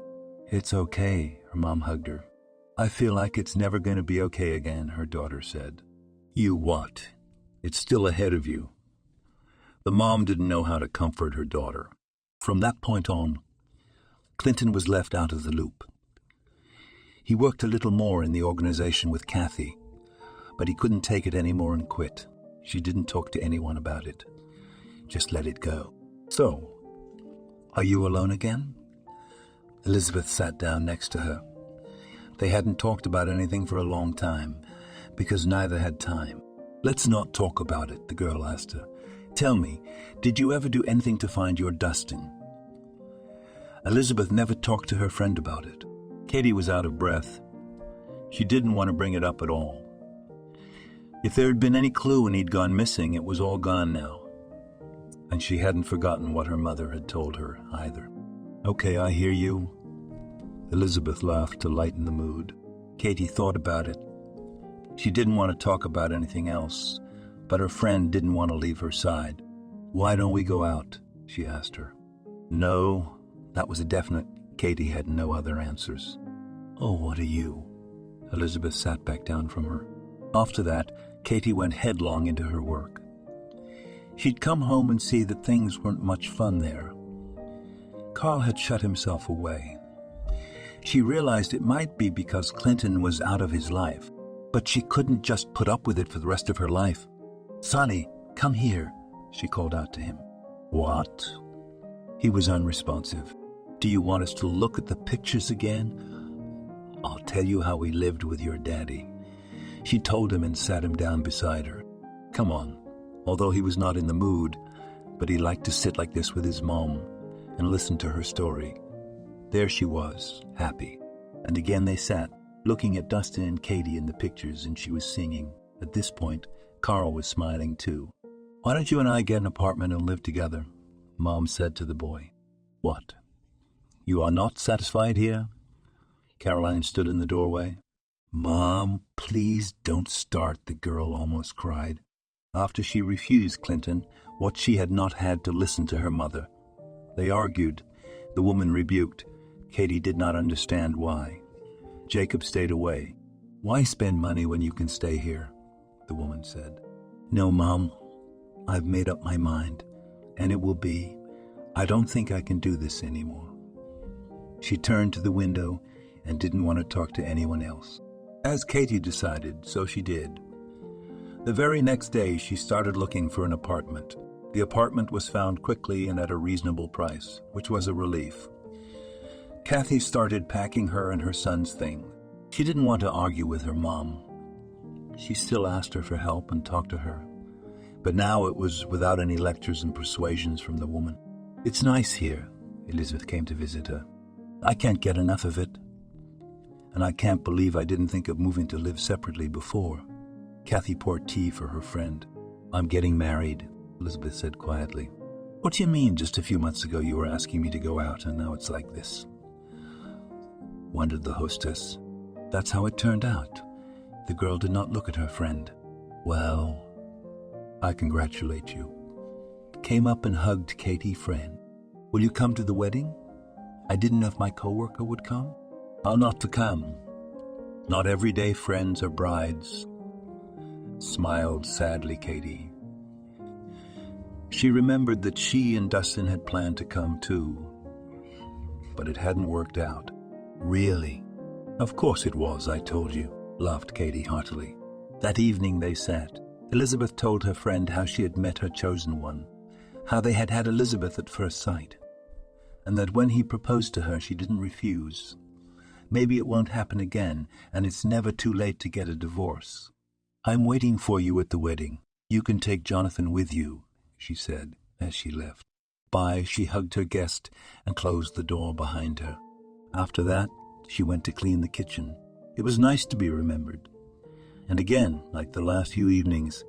It's okay, her mom hugged her. I feel like it's never going to be okay again, her daughter said. You what? It's still ahead of you. The mom didn't know how to comfort her daughter. From that point on, Clinton was left out of the loop. He worked a little more in the organization with Kathy, but he couldn't take it anymore and quit. She didn't talk to anyone about it. Just let it go. So, are you alone again? Elizabeth sat down next to her. They hadn't talked about anything for a long time, because neither had time. Let's not talk about it, the girl asked her. Tell me, did you ever do anything to find your Dustin? Elizabeth never talked to her friend about it. Katie was out of breath. She didn't want to bring it up at all. If there had been any clue when he'd gone missing, it was all gone now. And she hadn't forgotten what her mother had told her either. "Okay, I hear you." Elizabeth laughed to lighten the mood. Katie thought about it. She didn't want to talk about anything else, but her friend didn't want to leave her side. "Why don't we go out?" she asked her. No, that was a definite. Katie had no other answers. "Oh, what are you?" Elizabeth sat back down from her. After that, Katie went headlong into her work. She'd come home and see that things weren't much fun there. Carl had shut himself away. She realized it might be because Clinton was out of his life, but she couldn't just put up with it for the rest of her life. "Sonny, come here," she called out to him. "What?" He was unresponsive. "Do you want us to look at the pictures again? I'll tell you how we lived with your daddy." She told him and sat him down beside her. Come on. Although he was not in the mood, but he liked to sit like this with his mom and listen to her story. There she was, happy. And again they sat, looking at Dustin and Katie in the pictures, and she was singing. At this point, Carl was smiling too. "Why don't you and I get an apartment and live together?" Mom said to the boy. "What? You are not satisfied here?" Caroline stood in the doorway. "Mom, please don't start," the girl almost cried. After she refused Clinton what she had not had to listen to her mother. They argued. The woman rebuked. Katie did not understand why. Jacob stayed away. "Why spend money when you can stay here?" the woman said. "No, Mom, I've made up my mind, and it will be. I don't think I can do this anymore." She turned to the window and didn't want to talk to anyone else. As Katie decided, so she did. The very next day, she started looking for an apartment. The apartment was found quickly and at a reasonable price, which was a relief. Kathy started packing her and her son's things. She didn't want to argue with her mom. She still asked her for help and talked to her, but now it was without any lectures and persuasions from the woman. "It's nice here," Elizabeth came to visit her. "I can't get enough of it. And I can't believe I didn't think of moving to live separately before." Kathy poured tea for her friend. "I'm getting married," Elizabeth said quietly. "What do you mean? Just a few months ago you were asking me to go out, and now it's like this?" wondered the hostess. "That's how it turned out." The girl did not look at her friend. "Well, I congratulate you." Came up and hugged Katie friend. "Will you come to the wedding? I didn't know if my coworker would come." "I'll not to come. Not everyday friends or brides," smiled sadly Katie. She remembered that she and Dustin had planned to come too, but it hadn't worked out. "Really?" "Of course it was, I told you," laughed Katie heartily. That evening they sat. Elizabeth told her friend how she had met her chosen one, how they had had Elizabeth at first sight, and that when he proposed to her she didn't refuse. Maybe it won't happen again, and it's never too late to get a divorce. "I'm waiting for you at the wedding. You can take Jonathan with you," she said as she left. Bye, she hugged her guest and closed the door behind her. After that, she went to clean the kitchen. It was nice to be remembered. And again, like the last few evenings,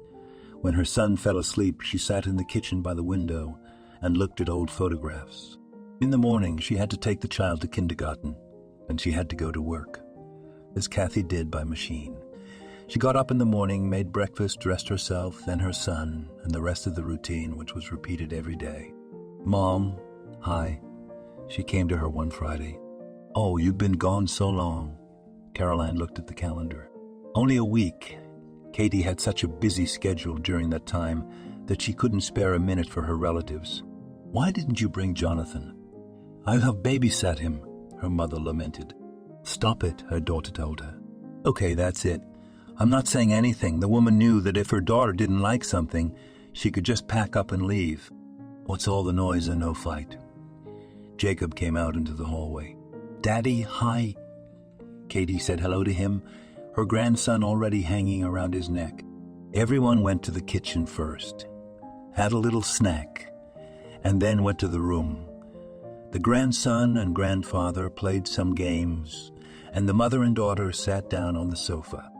when her son fell asleep, she sat in the kitchen by the window and looked at old photographs. In the morning, she had to take the child to kindergarten, and she had to go to work, as Kathy did by machine. She got up in the morning, made breakfast, dressed herself, then her son, and the rest of the routine, which was repeated every day. "Mom, hi." She came to her one Friday. "Oh, you've been gone so long." Caroline looked at the calendar. Only a week. Katie had such a busy schedule during that time that she couldn't spare a minute for her relatives. "Why didn't you bring Jonathan?" "I have babysat him," her mother lamented. "Stop it," her daughter told her. "Okay, that's it. I'm not saying anything." The woman knew that if her daughter didn't like something, she could just pack up and leave. What's all the noise and no fight? Jacob came out into the hallway. "Daddy, hi." Katie said hello to him, her grandson already hanging around his neck. Everyone went to the kitchen first, had a little snack, and then went to the room. The grandson and grandfather played some games, and the mother and daughter sat down on the sofa.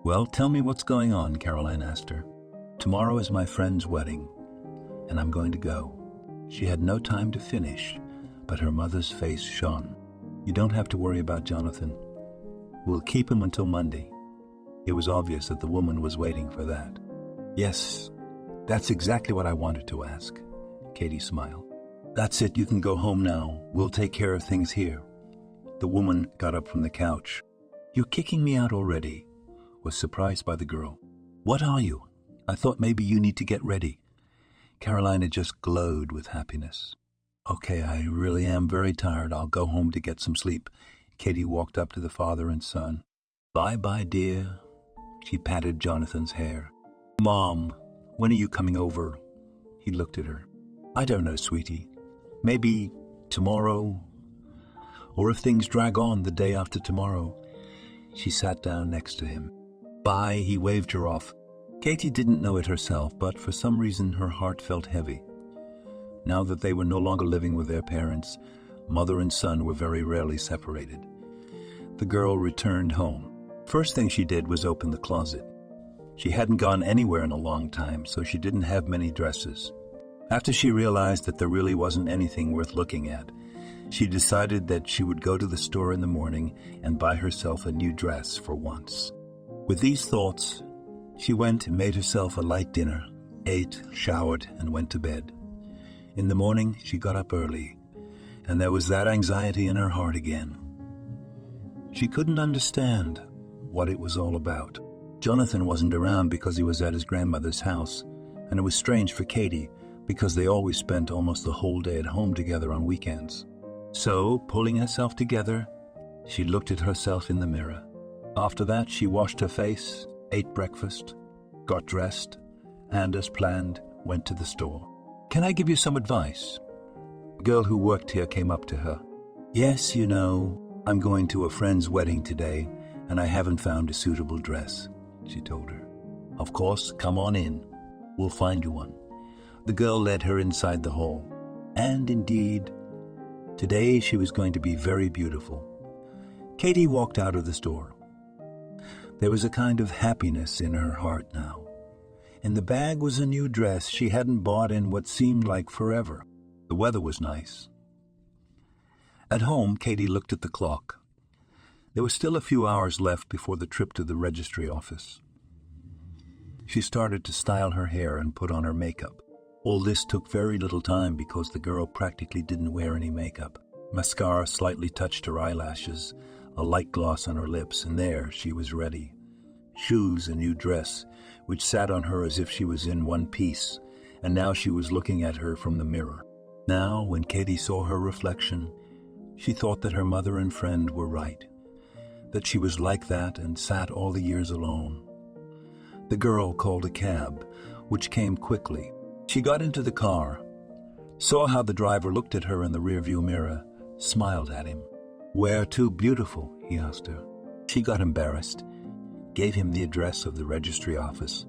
"Well, tell me what's going on," Caroline asked her. "Tomorrow is my friend's wedding, and I'm going to go." She had no time to finish, but her mother's face shone. "You don't have to worry about Jonathan. We'll keep him until Monday." It was obvious that the woman was waiting for that. "Yes, that's exactly what I wanted to ask," Katie smiled. "That's it, you can go home now. We'll take care of things here." The woman got up from the couch. "You're kicking me out already?" Was surprised by the girl. "What are you? I thought maybe you need to get ready." Carolina just glowed with happiness. "Okay, I really am very tired. I'll go home to get some sleep." Katie walked up to the father and son. "Bye-bye, dear." She patted Jonathan's hair. "Mom, when are you coming over?" He looked at her. "I don't know, sweetie. Maybe tomorrow, or if things drag on, the day after tomorrow." She sat down next to him. "Bye," he waved her off. Katie didn't know it herself, but for some reason her heart felt heavy. Now that they were no longer living with their parents, mother and son were very rarely separated. The girl returned home. First thing she did was open the closet. She hadn't gone anywhere in a long time, so she didn't have many dresses. After she realized that there really wasn't anything worth looking at, she decided that she would go to the store in the morning and buy herself a new dress for once. With these thoughts, she went and made herself a light dinner, ate, showered, and went to bed. In the morning, she got up early, and there was that anxiety in her heart again. She couldn't understand what it was all about. Jonathan wasn't around because he was at his grandmother's house, and it was strange for Katie because they always spent almost the whole day at home together on weekends. So, pulling herself together, she looked at herself in the mirror. After that, she washed her face, ate breakfast, got dressed, and as planned, went to the store. "Can I give you some advice?" A girl who worked here came up to her. "Yes, you know, I'm going to a friend's wedding today, and I haven't found a suitable dress," she told her. "Of course, come on in. We'll find you one." The girl led her inside the hall. And indeed, today she was going to be very beautiful. Katie walked out of the store. There was a kind of happiness in her heart now. In the bag was a new dress she hadn't bought in what seemed like forever. The weather was nice. At home, Katie looked at the clock. There were still a few hours left before the trip to the registry office. She started to style her hair and put on her makeup. All this took very little time because the girl practically didn't wear any makeup. Mascara slightly touched her eyelashes, a light gloss on her lips, and there she was ready. Shoes, a new dress, which sat on her as if she was in one piece, and now she was looking at her from the mirror. Now, when Katie saw her reflection, she thought that her mother and friend were right, that she was like that and sat all the years alone. The girl called a cab, which came quickly. She got into the car, saw how the driver looked at her in the rearview mirror, smiled at him. "Where to, beautiful?" he asked her. She got embarrassed, gave him the address of the registry office,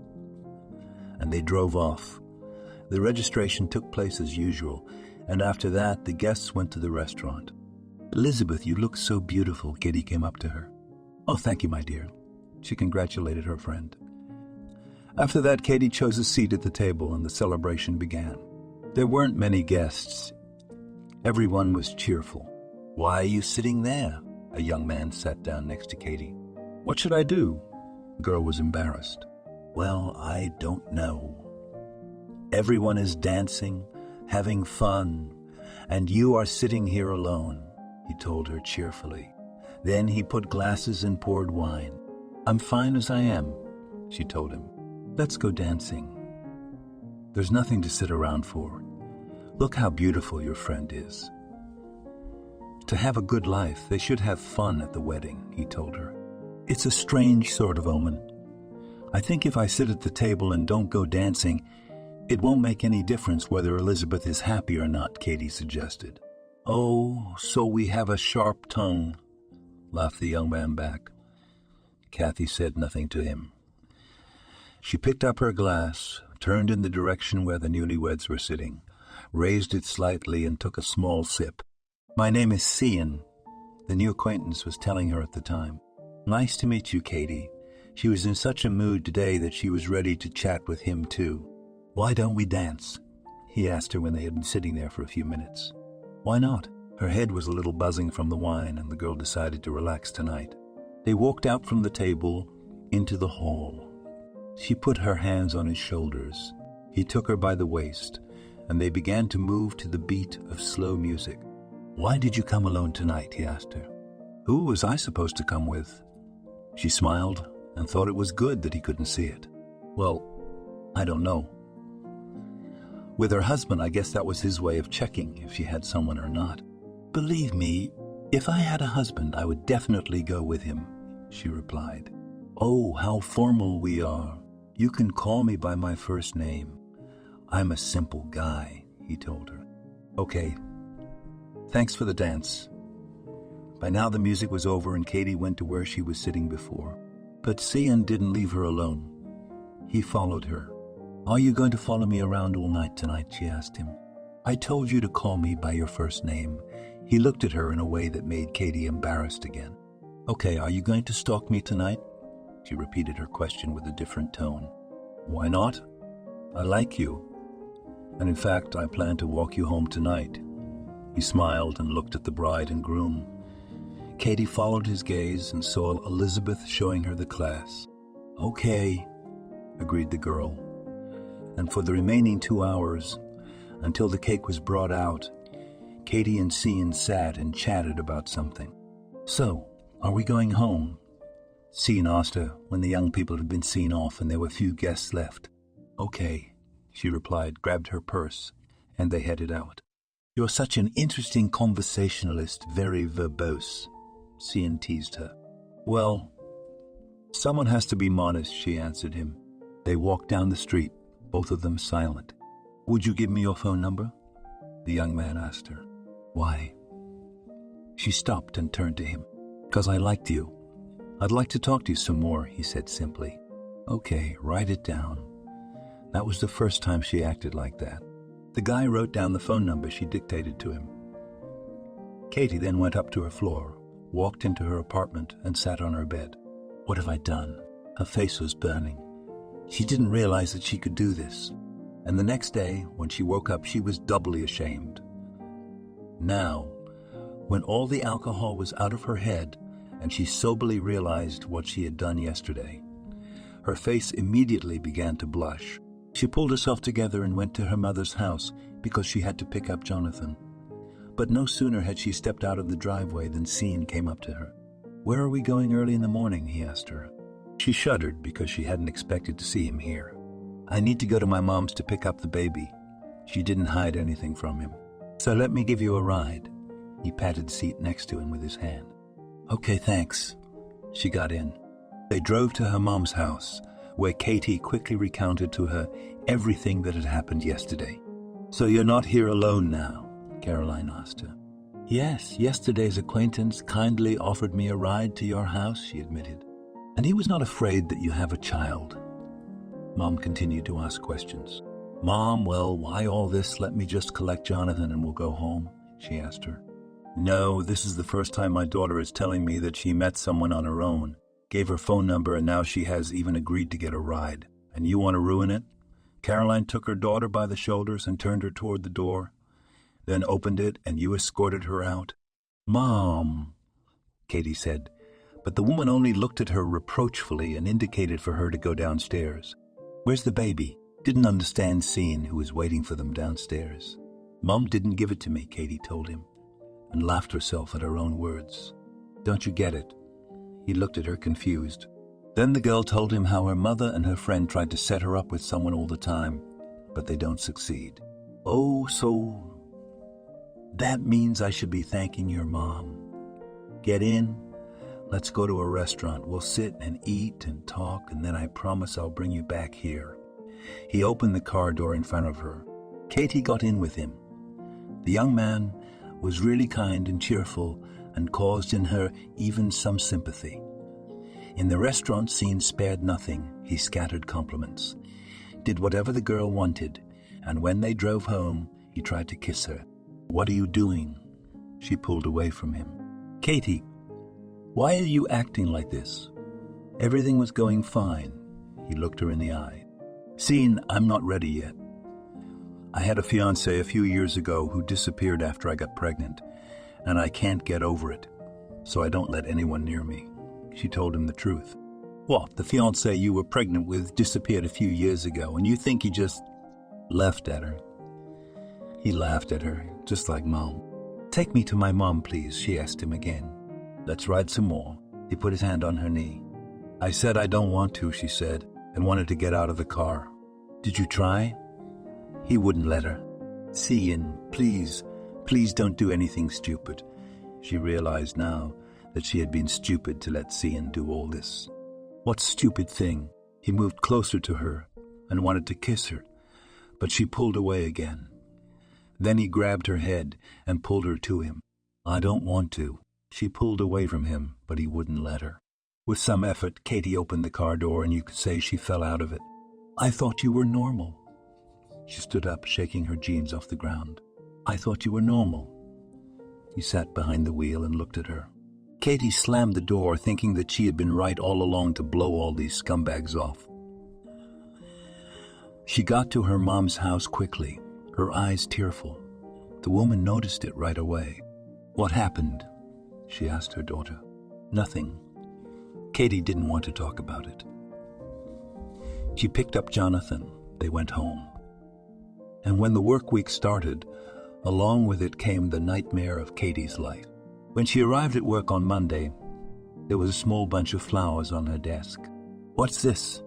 and they drove off. The registration took place as usual, and after that the guests went to the restaurant. "Elizabeth, you look so beautiful," Katie came up to her. "Oh, thank you, my dear." She congratulated her friend. After that, Katie chose a seat at the table and the celebration began. There weren't many guests. Everyone was cheerful. "Why are you sitting there?" A young man sat down next to Katie. "What should I do?" The girl was embarrassed. "Well, I don't know. Everyone is dancing, having fun, and you are sitting here alone," he told her cheerfully. Then he put glasses and poured wine. "I'm fine as I am," she told him. "Let's go dancing. There's nothing to sit around for. Look how beautiful your friend is." To have a good life, they should have fun at the wedding, he told her. "It's a strange sort of omen. I think if I sit at the table and don't go dancing, it won't make any difference whether Elizabeth is happy or not," Katie suggested. "Oh, so we have a sharp tongue," laughed the young man back. Kathy said nothing to him. She picked up her glass, turned in the direction where the newlyweds were sitting, raised it slightly and took a small sip. My name is Cian, the new acquaintance was telling her at the time. Nice to meet you, Katie. She was in such a mood today that she was ready to chat with him too. Why don't we dance? He asked her when they had been sitting there for a few minutes. Why not? Her head was a little buzzing from the wine, and the girl decided to relax tonight. They walked out from the table into the hall. She put her hands on his shoulders. He took her by the waist, and they began to move to the beat of slow music. Why did you come alone tonight? He asked her. Who was I supposed to come with? She smiled and thought it was good that he couldn't see it. Well, I don't know. With her husband, I guess that was his way of checking if she had someone or not. Believe me, if I had a husband, I would definitely go with him, she replied. Oh, how formal we are. You can call me by my first name. I'm a simple guy, he told her. Okay. Thanks for the dance. By now the music was over and Katie went to where she was sitting before. But Cian didn't leave her alone. He followed her. Are you going to follow me around all night tonight? She asked him. I told you to call me by your first name. He looked at her in a way that made Katie embarrassed again. Okay, are you going to stalk me tonight? She repeated her question with a different tone. Why not? I like you. And in fact, I plan to walk you home tonight. He smiled and looked at the bride and groom. Katie followed his gaze and saw Elizabeth showing her the class. Okay, agreed the girl. And for the remaining 2 hours, until the cake was brought out, Katie and Cian sat and chatted about something. So, are we going home? Cian asked her when the young people had been seen off and there were few guests left. Okay, she replied, grabbed her purse, and they headed out. You're such an interesting conversationalist, very verbose, Cian teased her. Well, someone has to be modest, she answered him. They walked down the street, both of them silent. Would you give me your phone number? The young man asked her. Why? She stopped and turned to him. Because I liked you. I'd like to talk to you some more, he said simply. Okay, write it down. That was the first time she acted like that. The guy wrote down the phone number she dictated to him. Katie then went up to her floor, walked into her apartment, and sat on her bed. What have I done? Her face was burning. She didn't realize that she could do this. And the next day, when she woke up, she was doubly ashamed. Now, when all the alcohol was out of her head and she soberly realized what she had done yesterday, her face immediately began to blush. She pulled herself together and went to her mother's house because she had to pick up Jonathan. But no sooner had she stepped out of the driveway than Cian came up to her. Where are we going early in the morning? He asked her. She shuddered because she hadn't expected to see him here. I need to go to my mom's to pick up the baby. She didn't hide anything from him. So let me give you a ride. He patted the seat next to him with his hand. Okay, thanks. She got in. They drove to her mom's house, where Katie quickly recounted to her everything that had happened yesterday. So you're not here alone now? Caroline asked her. Yes, yesterday's acquaintance kindly offered me a ride to your house, she admitted. And he was not afraid that you have a child. Mom continued to ask questions. Mom, well, why all this? Let me just collect Jonathan and we'll go home, she asked her. No, this is the first time my daughter is telling me that she met someone on her own, gave her phone number, and now she has even agreed to get a ride. And you want to ruin it? Caroline took her daughter by the shoulders and turned her toward the door, then opened it, and you escorted her out. Mom, Katie said, but the woman only looked at her reproachfully and indicated for her to go downstairs. Where's the baby? Didn't understand Cian, who was waiting for them downstairs. Mom didn't give it to me, Katie told him, and laughed herself at her own words. Don't you get it? He looked at her confused. Then the girl told him how her mother and her friend tried to set her up with someone all the time, but they don't succeed. Oh, so that means I should be thanking your mom. Get in. Let's go to a restaurant. We'll sit and eat and talk, and then I promise I'll bring you back here. He opened the car door in front of her. Katie got in with him. The young man was really kind and cheerful and caused in her even some sympathy. In the restaurant, Cian spared nothing. He scattered compliments, did whatever the girl wanted, and when they drove home, he tried to kiss her. What are you doing? She pulled away from him. Katie, why are you acting like this? Everything was going fine. He looked her in the eye. Seeing, I'm not ready yet. I had a fiancée a few years ago who disappeared after I got pregnant, and I can't get over it, so I don't let anyone near me. She told him the truth. What, the fiancée you were pregnant with disappeared a few years ago, and you think he just left at her? He laughed at her, just like Mom. Take me to my mom, please, she asked him again. Let's ride some more. He put his hand on her knee. I said I don't want to, she said, and wanted to get out of the car. Did you try? He wouldn't let her. Cian, please don't do anything stupid. She realized now that she had been stupid to let Cian do all this. What stupid thing? He moved closer to her and wanted to kiss her, but she pulled away again. Then he grabbed her head and pulled her to him. I don't want to. She pulled away from him, but he wouldn't let her. With some effort, Katie opened the car door, and you could say she fell out of it. I thought you were normal. She stood up, shaking her jeans off the ground. I thought you were normal. He sat behind the wheel and looked at her. Katie slammed the door, thinking that she had been right all along to blow all these scumbags off. She got to her mom's house quickly, her eyes tearful. The woman noticed it right away. What happened? She asked her daughter. Nothing. Katie didn't want to talk about it. She picked up Jonathan. They went home. And when the work week started, along with it came the nightmare of Katie's life. When she arrived at work on Monday, there was a small bunch of flowers on her desk. What's this?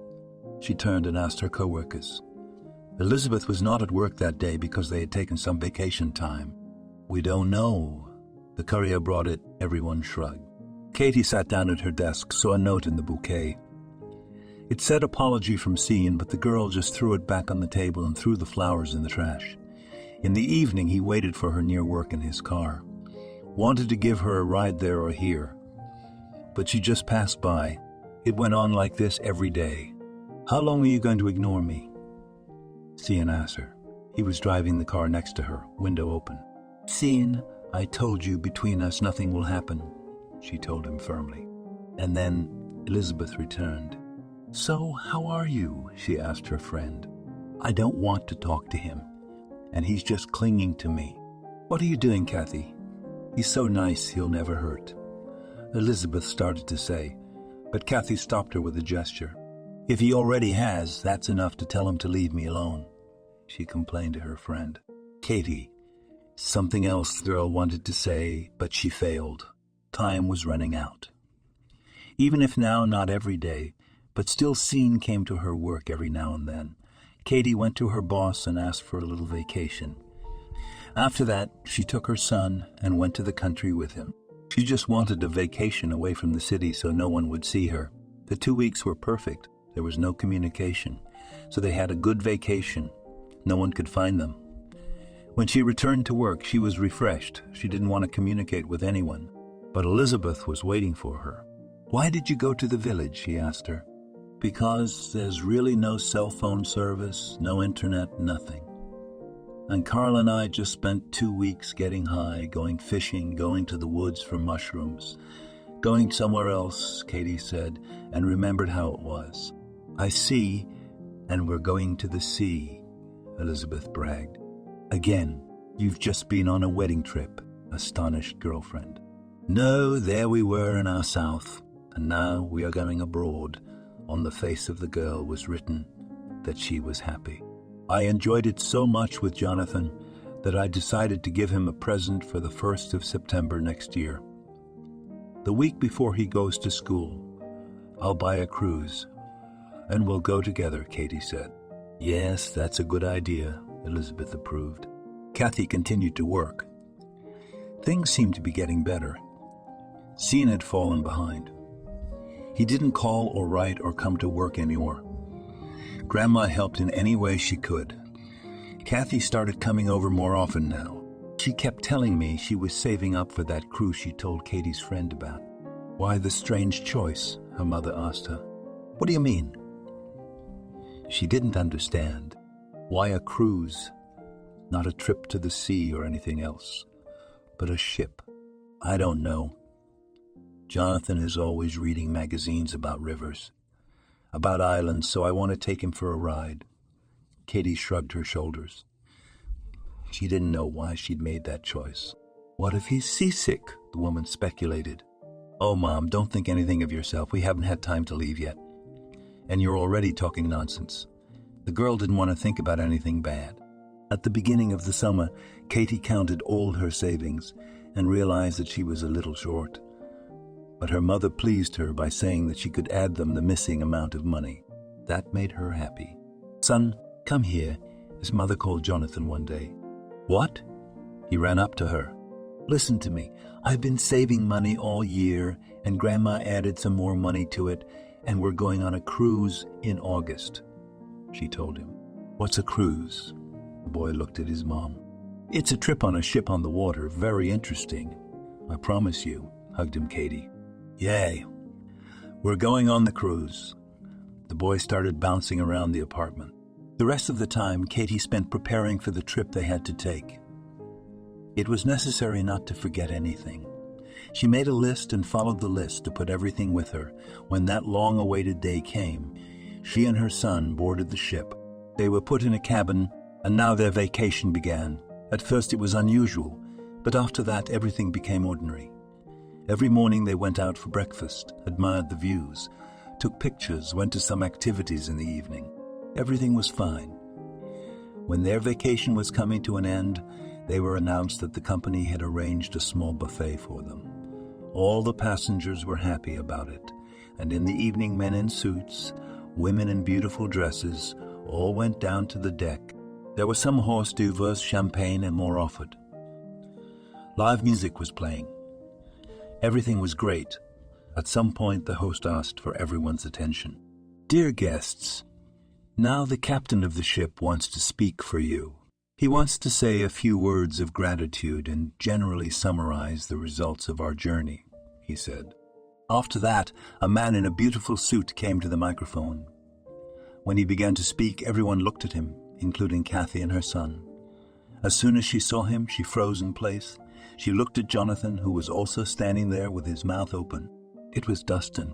She turned and asked her coworkers. Elizabeth was not at work that day because they had taken some vacation time. We don't know. The courier brought it. Everyone shrugged. Katie sat down at her desk, saw a note in the bouquet. It said apology from Cian, but the girl just threw it back on the table and threw the flowers in the trash. In the evening, he waited for her near work in his car. Wanted to give her a ride there or here. But she just passed by. It went on like this every day. How long are you going to ignore me? Cian asked her. He was driving the car next to her, window open. Cian, I told you between us nothing will happen, she told him firmly. And then Elizabeth returned. So, how are you? She asked her friend. I don't want to talk to him, and he's just clinging to me. What are you doing, Kathy? He's so nice, he'll never hurt. Elizabeth started to say, but Kathy stopped her with a gesture. If he already has, that's enough to tell him to leave me alone, she complained to her friend. Katie, something else the girl wanted to say, but she failed. Time was running out. Even if now not every day, but still Cian came to her work every now and then. Katie went to her boss and asked for a little vacation. After that, she took her son and went to the country with him. She just wanted a vacation away from the city so no one would see her. The 2 weeks were perfect. There was no communication, so they had a good vacation. No one could find them. When she returned to work, she was refreshed. She didn't want to communicate with anyone. But Elizabeth was waiting for her. Why did you go to the village? She asked her. Because there's really no cell phone service, no internet, nothing. And Carl and I just spent 2 weeks getting high, going fishing, going to the woods for mushrooms. Going somewhere else, Katie said, and remembered how it was. I see, and we're going to the sea, Elizabeth bragged. Again, you've just been on a wedding trip, astonished girlfriend. No, there we were in our south, and now we are going abroad. On the face of the girl was written that she was happy. I enjoyed it so much with Jonathan that I decided to give him a present for the 1st of September next year. The week before he goes to school, I'll buy a cruise, and we'll go together, Katie said. Yes, that's a good idea, Elizabeth approved. Kathy continued to work. Things seemed to be getting better. Cian had fallen behind. He didn't call or write or come to work anymore. Grandma helped in any way she could. Kathy started coming over more often now. She kept telling me she was saving up for that cruise she told Katie's friend about. Why the strange choice? Her mother asked her. What do you mean? She didn't understand. Why a cruise? Not a trip to the sea or anything else. but a ship? I don't know. Jonathan is always reading magazines about rivers, about islands, so I want to take him for a ride. Katie shrugged her shoulders. She didn't know why she'd made that choice. What if he's seasick? The woman speculated. Oh, Mom, don't think anything of yourself. We haven't had time to leave yet. And you're already talking nonsense. The girl didn't want to think about anything bad. At the beginning of the summer, Katie counted all her savings and realized that she was a little short. But her mother pleased her by saying that she could add them the missing amount of money. That made her happy. Son, come here, his mother called Jonathan one day. What? He ran up to her. Listen to me. I've been saving money all year, and Grandma added some more money to it, and we're going on a cruise in August, she told him. What's a cruise? The boy looked at his mom. It's a trip on a ship on the water, very interesting. I promise you, hugged him Katie. Yay. We're going on the cruise. The boy started bouncing around the apartment. The rest of the time, Katie spent preparing for the trip they had to take. It was necessary not to forget anything. She made a list and followed the list to put everything with her. When that long-awaited day came, she and her son boarded the ship. They were put in a cabin, and now their vacation began. At first it was unusual, but after that everything became ordinary. Every morning they went out for breakfast, admired the views, took pictures, went to some activities in the evening. Everything was fine. When their vacation was coming to an end, they were announced that the company had arranged a small buffet for them. All the passengers were happy about it, and in the evening men in suits, women in beautiful dresses, all went down to the deck. There were some horse duvers, champagne, and more offered. Live music was playing. Everything was great. At some point, the host asked for everyone's attention. Dear guests, now the captain of the ship wants to speak for you. He wants to say a few words of gratitude and generally summarize the results of our journey, he said. After that, a man in a beautiful suit came to the microphone. When he began to speak, everyone looked at him, including Kathy and her son. As soon as she saw him, she froze in place. She looked at Jonathan, who was also standing there with his mouth open. It was Dustin.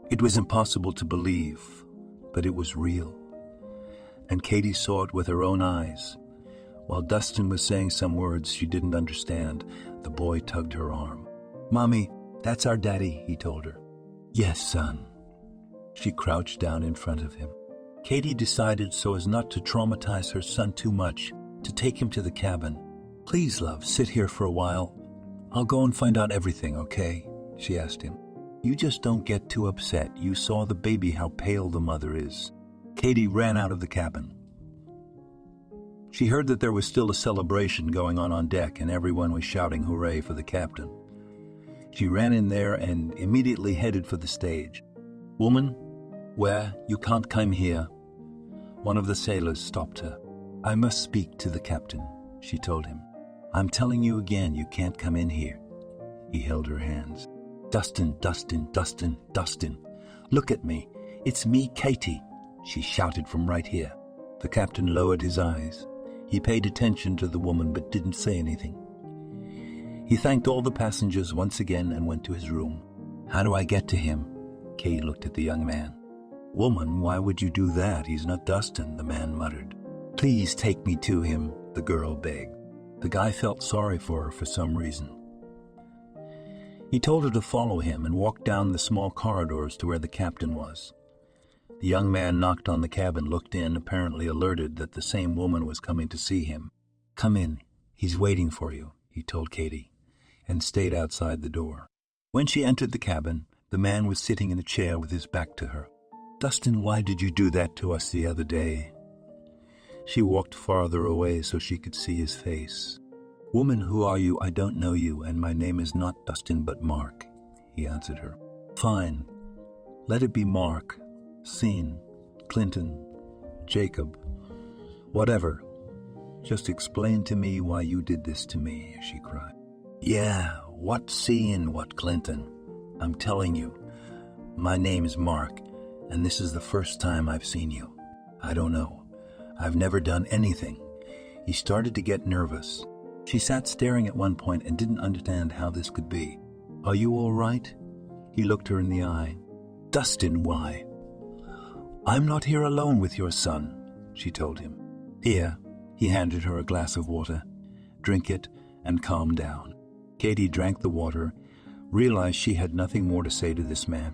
It was impossible to believe, but it was real. And Katie saw it with her own eyes. While Dustin was saying some words she didn't understand, the boy tugged her arm. Mommy, that's our daddy, he told her. Yes, son. She crouched down in front of him. Katie decided, so as not to traumatize her son too much, to take him to the cabin. Please, love, sit here for a while. I'll go and find out everything, okay? She asked him. You just don't get too upset. You saw the baby, how pale the mother is. Katie ran out of the cabin. She heard that there was still a celebration going on deck, and everyone was shouting hooray for the captain. She ran in there and immediately headed for the stage. Woman, where? You can't come here. One of the sailors stopped her. I must speak to the captain, she told him. I'm telling you again, you can't come in here. He held her hands. Dustin, Dustin, Dustin, Dustin. Look at me. It's me, Katie, she shouted from right here. The captain lowered his eyes. He paid attention to the woman but didn't say anything. He thanked all the passengers once again and went to his room. How do I get to him? Katie looked at the young man. Woman, why would you do that? He's not Dustin, the man muttered. Please take me to him, the girl begged. The guy felt sorry for her for some reason. He told her to follow him and walk down the small corridors to where the captain was. The young man knocked on the cabin, looked in, apparently alerted that the same woman was coming to see him. Come in. He's waiting for you, he told Katie, and stayed outside the door. When she entered the cabin, the man was sitting in a chair with his back to her. Dustin, why did you do that to us the other day? She walked farther away so she could see his face. Woman, who are you? I don't know you, and my name is not Dustin but Mark, he answered her. Fine. Let it be Mark, Scene, Clinton, Jacob, whatever. Just explain to me why you did this to me, she cried. Yeah, what Scene, what Clinton? I'm telling you, my name is Mark, and this is the first time I've seen you. I don't know. I've never done anything. He started to get nervous. She sat staring at one point and didn't understand how this could be. "Are you all right?" He looked her in the eye. "Dustin, why?" "I'm not here alone with your son," she told him. "Here." He handed her a glass of water. "Drink it and calm down." Katie drank the water, realized she had nothing more to say to this man.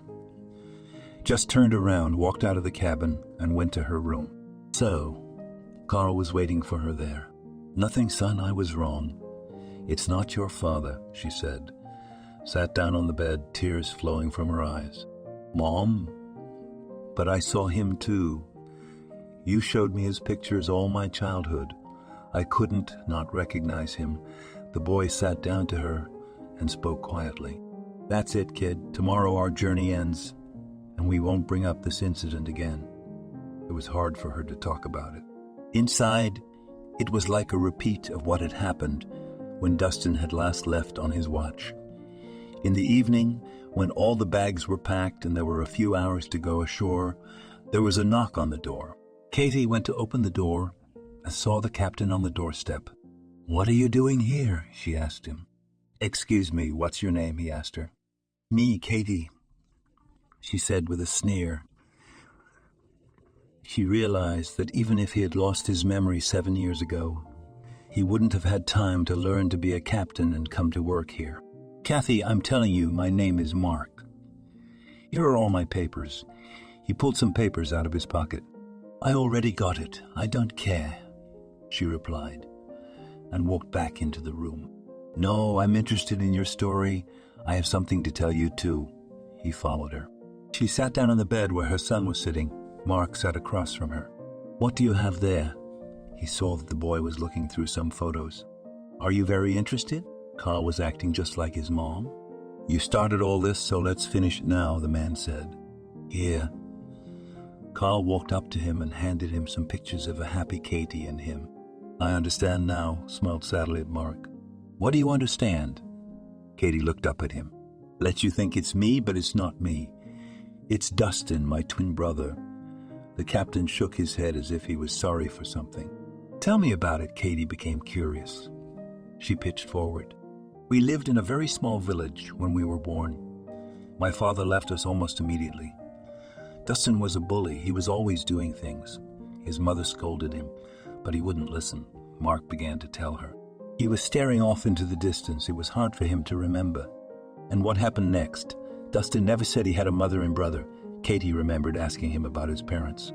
Just turned around, walked out of the cabin, and went to her room. So, Carl was waiting for her there. "Nothing, son, I was wrong. It's not your father," she said. Sat down on the bed, tears flowing from her eyes. "Mom, but I saw him too. You showed me his pictures all my childhood. I couldn't not recognize him." The boy sat down to her and spoke quietly. "That's it, kid. Tomorrow our journey ends, and we won't bring up this incident again." It was hard for her to talk about it. Inside, it was like a repeat of what had happened when Dustin had last left on his watch. In the evening, when all the bags were packed and there were a few hours to go ashore, there was a knock on the door. Katie went to open the door and saw the captain on the doorstep. "What are you doing here?" she asked him. "Excuse me, what's your name?" he asked her. "Me, Katie," she said with a sneer. She realized that even if he had lost his memory 7 years ago, he wouldn't have had time to learn to be a captain and come to work here. "Kathy, I'm telling you, my name is Mark. Here are all my papers." He pulled some papers out of his pocket. "I already got it. I don't care," she replied, and walked back into the room. "No, I'm interested in your story. I have something to tell you too." He followed her. She sat down on the bed where her son was sitting. Mark sat across from her. "What do you have there?" He saw that the boy was looking through some photos. "Are you very interested?" Carl was acting just like his mom. "You started all this, so let's finish it now," the man said. "Here." Carl walked up to him and handed him some pictures of a happy Katie and him. "I understand now," smiled sadly at Mark. "What do you understand?" Katie looked up at him. "Let you think it's me, but it's not me. It's Dustin, my twin brother." The captain shook his head as if he was sorry for something. "Tell me about it." Katie became curious. She pitched forward. "We lived in a very small village when we were born. My father left us almost immediately. Dustin was a bully. He was always doing things. His mother scolded him, but he wouldn't listen." Mark began to tell her. He was staring off into the distance. It was hard for him to remember. "And what happened next?" "Dustin never said he had a mother and brother." Katie remembered asking him about his parents.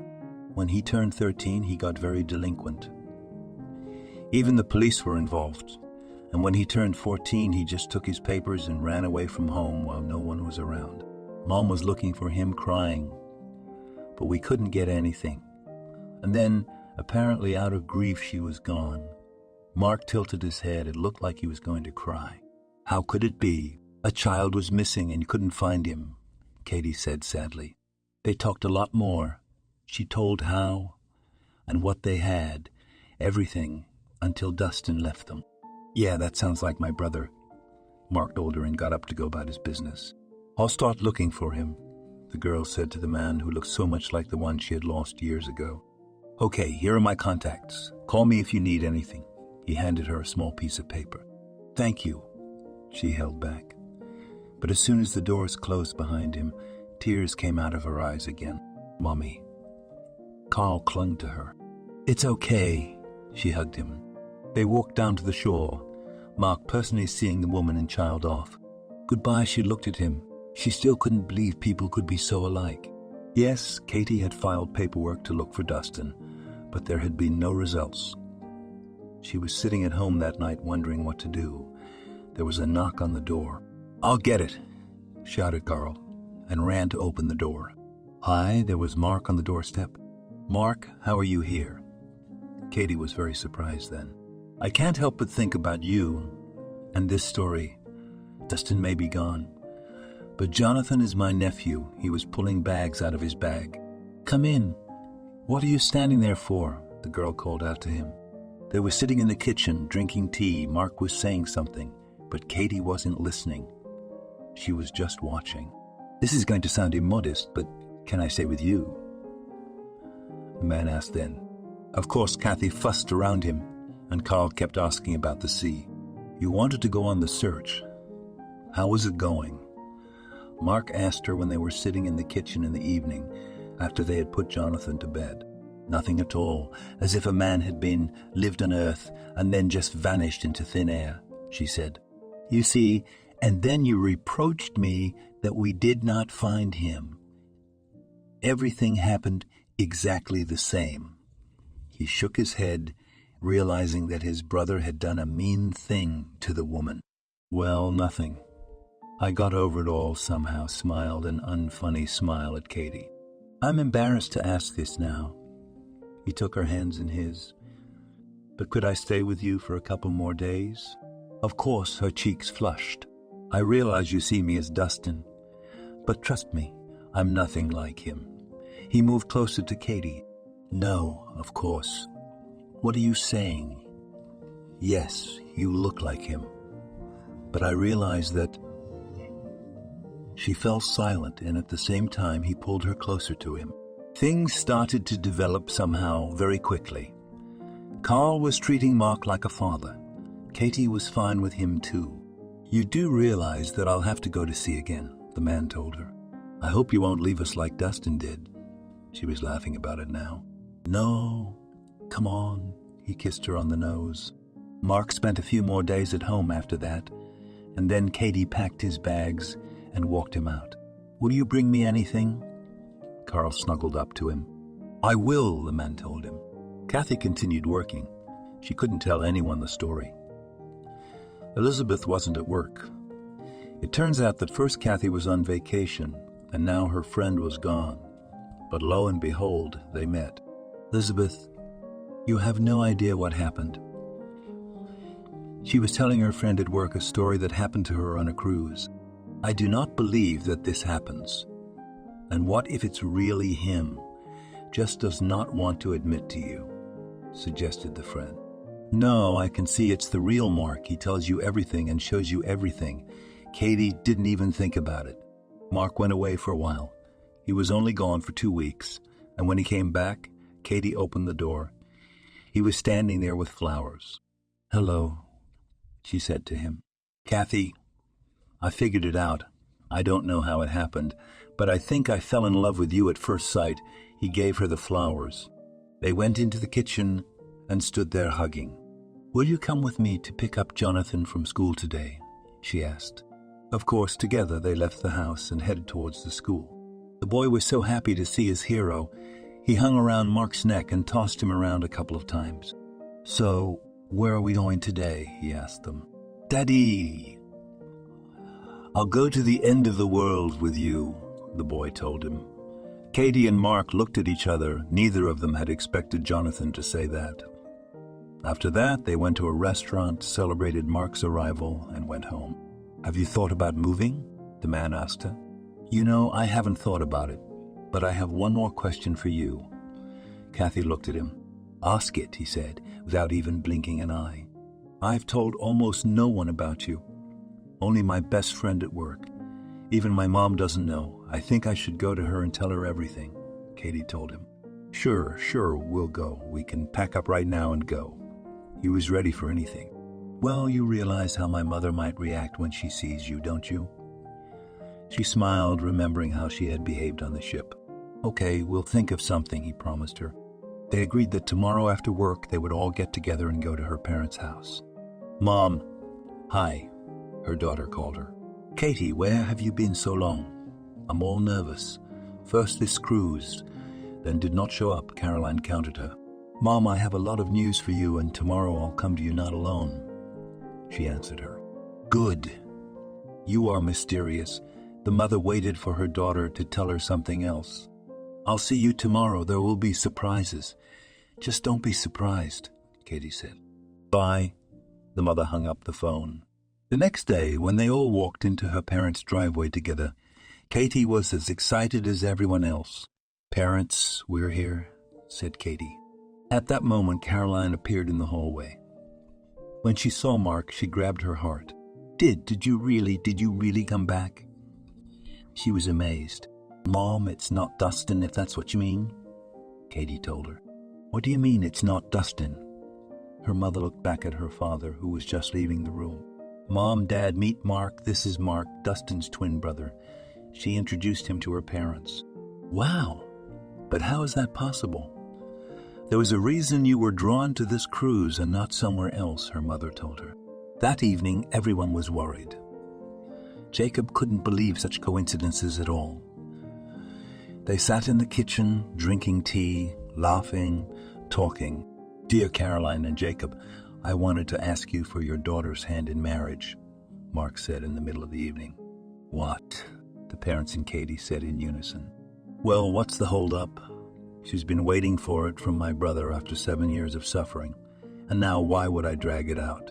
"When he turned 13, he got very delinquent. Even the police were involved. And when he turned 14, he just took his papers and ran away from home while no one was around. Mom was looking for him, crying, but we couldn't get anything. And then, apparently out of grief, she was gone." Mark tilted his head. It looked like he was going to cry. "How could it be? A child was missing and couldn't find him," Katie said sadly. "They talked a lot more. She told how and what they had, everything, until Dustin left them." "Yeah, that sounds like my brother." Mark told her and got up to go about his business. "I'll start looking for him," the girl said to the man who looked so much like the one she had lost years ago. "Okay, here are my contacts. Call me if you need anything." He handed her a small piece of paper. "Thank you," she held back. But as soon as the doors closed behind him, tears came out of her eyes again. "Mommy." Carl clung to her. "It's okay," she hugged him. They walked down to the shore, Mark personally seeing the woman and child off. Goodbye, she looked at him. She still couldn't believe people could be so alike. Yes, Katie had filed paperwork to look for Dustin, but there had been no results. She was sitting at home that night wondering what to do. There was a knock on the door. "I'll get it," shouted Carl, and ran to open the door. Hi, there was Mark on the doorstep. "Mark, how are you here?" Katie was very surprised then. "I can't help but think about you and this story. Dustin may be gone, but Jonathan is my nephew." He was pulling bags out of his bag. "Come in." "What are you standing there for?" the girl called out to him. They were sitting in the kitchen, drinking tea. Mark was saying something, but Katie wasn't listening. She was just watching. "This is going to sound immodest, but can I stay with you?" the man asked then. Of course, Kathy fussed around him, and Carl kept asking about the sea. You wanted to go on the search. How was it going? Mark asked her when they were sitting in the kitchen in the evening after they had put Jonathan to bed. Nothing at all, as if a man had lived on earth and then just vanished into thin air, she said. You see, and then you reproached me that we did not find him. Everything happened exactly the same. He shook his head, realizing that his brother had done a mean thing to the woman. Well, nothing. I got over it all somehow, smiled an unfunny smile at Katie. I'm embarrassed to ask this now. He took her hands in his. But could I stay with you for a couple more days? Of course, her cheeks flushed. I realize you see me as Dustin, but trust me, I'm nothing like him. He moved closer to Katie. No, of course. What are you saying? Yes, you look like him. But I realized that... She fell silent, and at the same time he pulled her closer to him. Things started to develop somehow very quickly. Carl was treating Mark like a father. Katie was fine with him too. You do realize that I'll have to go to sea again, the man told her. I hope you won't leave us like Dustin did. She was laughing about it now. No, come on, he kissed her on the nose. Mark spent a few more days at home after that, and then Katie packed his bags and walked him out. Will you bring me anything? Carl snuggled up to him. I will, the man told him. Kathy continued working. She couldn't tell anyone the story. Elizabeth wasn't at work. It turns out that first Kathy was on vacation, and now her friend was gone. But lo and behold, they met. Elizabeth, you have no idea what happened. She was telling her friend at work a story that happened to her on a cruise. I do not believe that this happens. And what if it's really him? Just does not want to admit to you, suggested the friend. No, I can see it's the real Mark. He tells you everything and shows you everything. Katie didn't even think about it. Mark went away for a while. He was only gone for 2 weeks, and when he came back, Katie opened the door. He was standing there with flowers. Hello, she said to him. Kathy, I figured it out. I don't know how it happened, but I think I fell in love with you at first sight. He gave her the flowers. They went into the kitchen and stood there hugging. Will you come with me to pick up Jonathan from school today? She asked. Of course, together they left the house and headed towards the school. The boy was so happy to see his hero, he hung around Mark's neck and tossed him around a couple of times. So, where are we going today? He asked them. Daddy! I'll go to the end of the world with you, the boy told him. Katie and Mark looked at each other. Neither of them had expected Jonathan to say that. After that, they went to a restaurant, celebrated Mark's arrival, and went home. Have you thought about moving? The man asked her. You know, I haven't thought about it, but I have one more question for you. Kathy looked at him. Ask it, he said, without even blinking an eye. I've told almost no one about you. Only my best friend at work. Even my mom doesn't know. I think I should go to her and tell her everything, Katie told him. Sure, we'll go. We can pack up right now and go. He was ready for anything. Well, you realize how my mother might react when she sees you, don't you? She smiled, remembering how she had behaved on the ship. Okay, we'll think of something, he promised her. They agreed that tomorrow after work they would all get together and go to her parents' house. Mom, hi, her daughter called her. Katie, where have you been so long? I'm all nervous. First this cruise, then did not show up, Caroline countered her. Mom, I have a lot of news for you, and tomorrow I'll come to you not alone, she answered her. Good. You are mysterious. The mother waited for her daughter to tell her something else. I'll see you tomorrow. There will be surprises. Just don't be surprised, Katie said. Bye. The mother hung up the phone. The next day, when they all walked into her parents' driveway together, Katie was as excited as everyone else. Parents, we're here, said Katie. At that moment, Caroline appeared in the hallway. When she saw Mark, she grabbed her heart. Did you really come back? She was amazed. Mom, it's not Dustin, if that's what you mean, Katie told her. What do you mean it's not Dustin? Her mother looked back at her father, who was just leaving the room. "Mom, Dad, meet Mark. This is Mark, Dustin's twin brother." She introduced him to her parents. "Wow, but how is that possible?" "There was a reason you were drawn to this cruise and not somewhere else," her mother told her. That evening, everyone was worried. Jacob couldn't believe such coincidences at all. They sat in the kitchen, drinking tea, laughing, talking. "Dear Caroline and Jacob, I wanted to ask you for your daughter's hand in marriage," Mark said in the middle of the evening. "What?" the parents and Katie said in unison. "Well, what's the hold-up? She's been waiting for it from my brother after 7 years of suffering, and now why would I drag it out?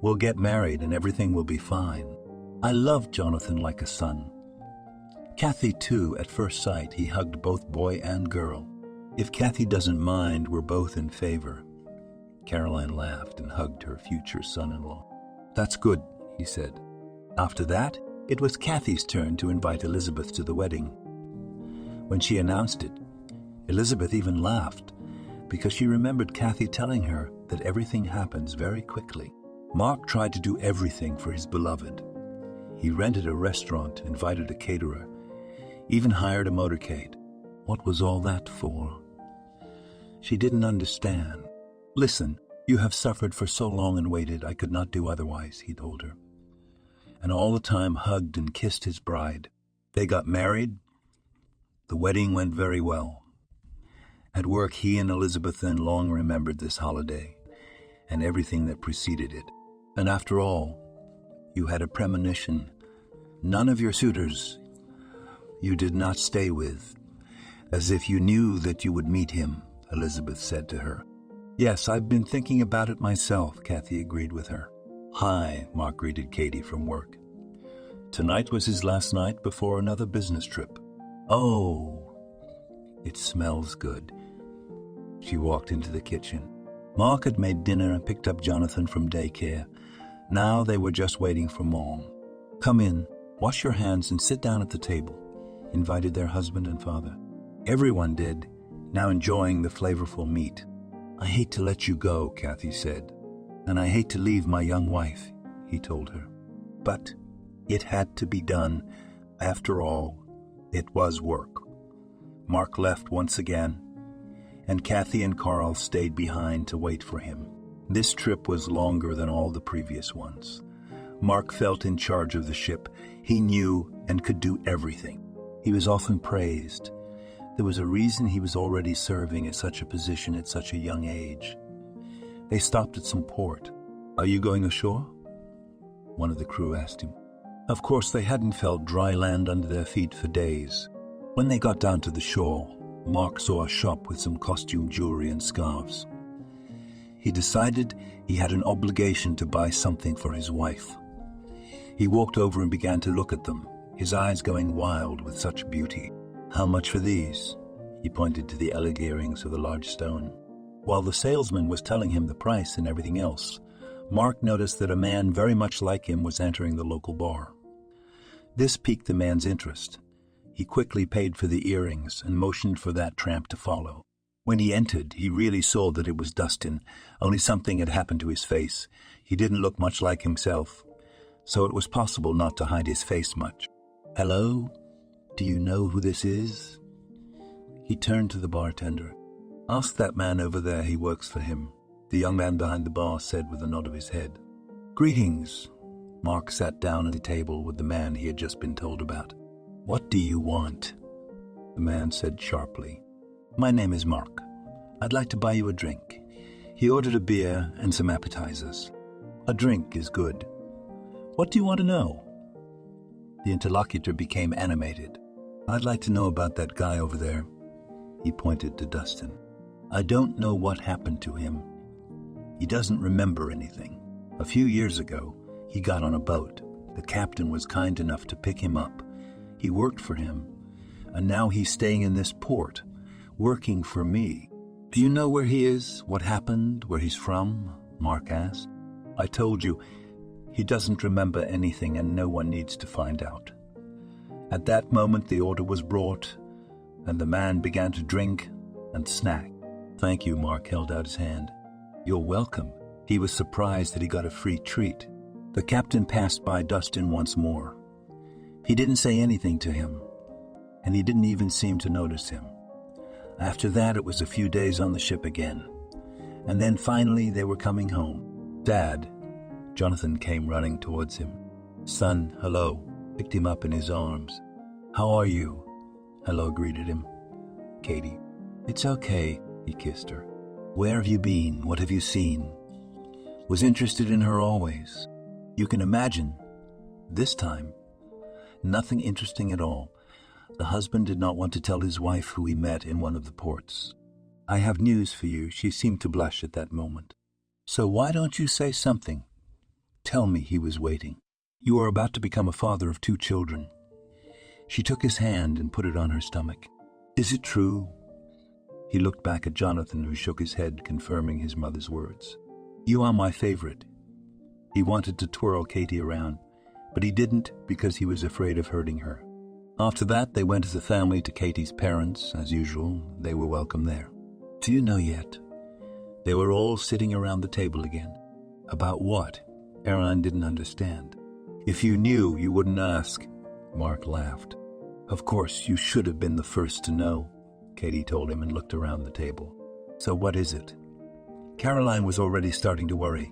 We'll get married and everything will be fine. I love Jonathan like a son." Kathy, too, at first sight, he hugged both boy and girl. "If Kathy doesn't mind, we're both in favor." Caroline laughed and hugged her future son-in-law. "That's good," he said. After that, it was Kathy's turn to invite Elizabeth to the wedding. When she announced it, Elizabeth even laughed because she remembered Kathy telling her that everything happens very quickly. Mark tried to do everything for his beloved. He rented a restaurant, invited a caterer, even hired a motorcade. What was all that for? She didn't understand. "Listen, you have suffered for so long and waited, I could not do otherwise," he told her. And all the time hugged and kissed his bride. They got married. The wedding went very well. At work, he and Elizabeth then long remembered this holiday and everything that preceded it. And after all, you had a premonition. None of your suitors you did not stay with, as if you knew that you would meet him, Elizabeth said to her. "Yes, I've been thinking about it myself," Kathy agreed with her. "Hi," Mark greeted Katie from work. Tonight was his last night before another business trip. "Oh, it smells good." She walked into the kitchen. Mark had made dinner and picked up Jonathan from daycare. Now they were just waiting for Mom. "Come in, wash your hands and sit down at the table," invited their husband and father. Everyone did, now enjoying the flavorful meat. "I hate to let you go," Kathy said, "and I hate to leave my young wife," he told her. But it had to be done. After all, it was work. Mark left once again, and Kathy and Carl stayed behind to wait for him. This trip was longer than all the previous ones. Mark felt in charge of the ship. He knew and could do everything. He was often praised. There was a reason he was already serving at such a position at such a young age. They stopped at some port. "Are you going ashore?" one of the crew asked him. Of course, they hadn't felt dry land under their feet for days. When they got down to the shore, Mark saw a shop with some costume jewelry and scarves. He decided he had an obligation to buy something for his wife. He walked over and began to look at them, his eyes going wild with such beauty. "How much for these?" He pointed to the eleg earrings of a large stone. While the salesman was telling him the price and everything else, Mark noticed that a man very much like him was entering the local bar. This piqued the man's interest. He quickly paid for the earrings and motioned for that tramp to follow. When he entered, he really saw that it was Dustin, only something had happened to his face. He didn't look much like himself, so it was possible not to hide his face much. "Hello? Do you know who this is?" He turned to the bartender. "Ask that man over there, he works for him," the young man behind the bar said with a nod of his head. "Greetings." Mark sat down at the table with the man he had just been told about. "What do you want?" the man said sharply. "My name is Mark. I'd like to buy you a drink." He ordered a beer and some appetizers. "A drink is good. What do you want to know?" The interlocutor became animated. "I'd like to know about that guy over there." He pointed to Dustin. "I don't know what happened to him. He doesn't remember anything. A few years ago, he got on a boat. The captain was kind enough to pick him up. He worked for him, and now he's staying in this port, working for me." "Do you know where he is, what happened, where he's from?" Mark asked. "I told you, he doesn't remember anything and no one needs to find out." At that moment, the order was brought, and the man began to drink and snack. "Thank you," Mark held out his hand. "You're welcome." He was surprised that he got a free treat. The captain passed by Dustin once more. He didn't say anything to him, and he didn't even seem to notice him. After that, it was a few days on the ship again. And then finally they were coming home. "Dad," Jonathan came running towards him. "Son, hello," picked him up in his arms. "How are you?" Hello greeted him. Katie. "It's okay," he kissed her. "Where have you been? What have you seen?" Was interested in her always. You can imagine. This time, nothing interesting at all. The husband did not want to tell his wife who he met in one of the ports. "I have news for you." She seemed to blush at that moment. "So why don't you say something? Tell me." He was waiting. "You are about to become a father of 2 children." She took his hand and put it on her stomach. "Is it true?" He looked back at Jonathan, who shook his head, confirming his mother's words. "You are my favorite." He wanted to twirl Katie around, but he didn't because he was afraid of hurting her. After that, they went as a family to Katie's parents. As usual, they were welcome there. "Do you know yet?" They were all sitting around the table again. About what? Caroline didn't understand. "If you knew, you wouldn't ask." Mark laughed. "Of course, you should have been the first to know," Katie told him and looked around the table. "So what is it?" Caroline was already starting to worry.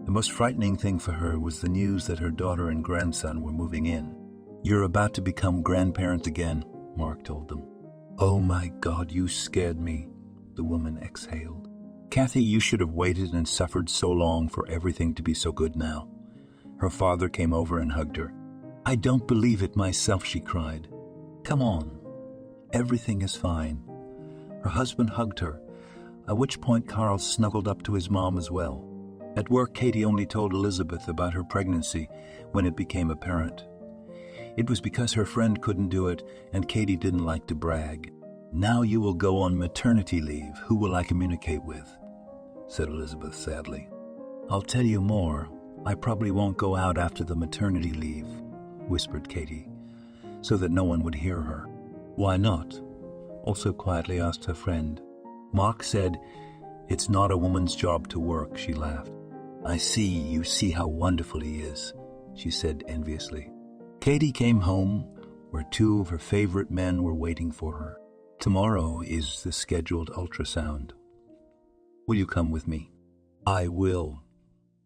The most frightening thing for her was the news that her daughter and grandson were moving in. "You're about to become grandparents again," Mark told them. "Oh my God, you scared me," the woman exhaled. "Kathy, you should have waited and suffered so long for everything to be so good now." Her father came over and hugged her. "I don't believe it myself," she cried. "Come on. Everything is fine." Her husband hugged her, at which point Carl snuggled up to his mom as well. At work, Katie only told Elizabeth about her pregnancy when it became apparent. It was because her friend couldn't do it, and Katie didn't like to brag. "Now you will go on maternity leave. Who will I communicate with?" said Elizabeth sadly. "I'll tell you more. I probably won't go out after the maternity leave," whispered Katie, so that no one would hear her. "Why not?" also quietly asked her friend. Mark said, "It's not a woman's job to work," she laughed. "I see, you see how wonderful he is," she said enviously. Katie came home, where 2 of her favorite men were waiting for her. "Tomorrow is the scheduled ultrasound. Will you come with me?" "I will."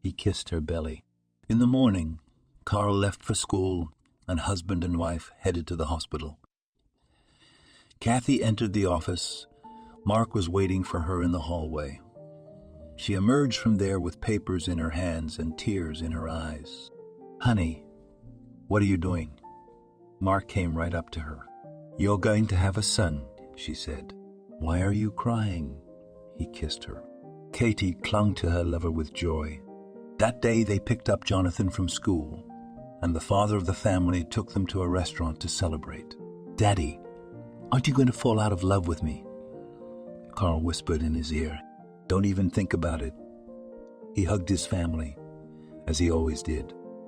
He kissed her belly. In the morning, Carl left for school, and husband and wife headed to the hospital. Kathy entered the office. Mark was waiting for her in the hallway. She emerged from there with papers in her hands and tears in her eyes. "Honey, what are you doing?" Mark came right up to her. "You're going to have a son," she said. "Why are you crying?" He kissed her. Katie clung to her lover with joy. That day they picked up Jonathan from school, and the father of the family took them to a restaurant to celebrate. "Daddy, aren't you going to fall out of love with me?" Carl whispered in his ear. "Don't even think about it." He hugged his family, as he always did.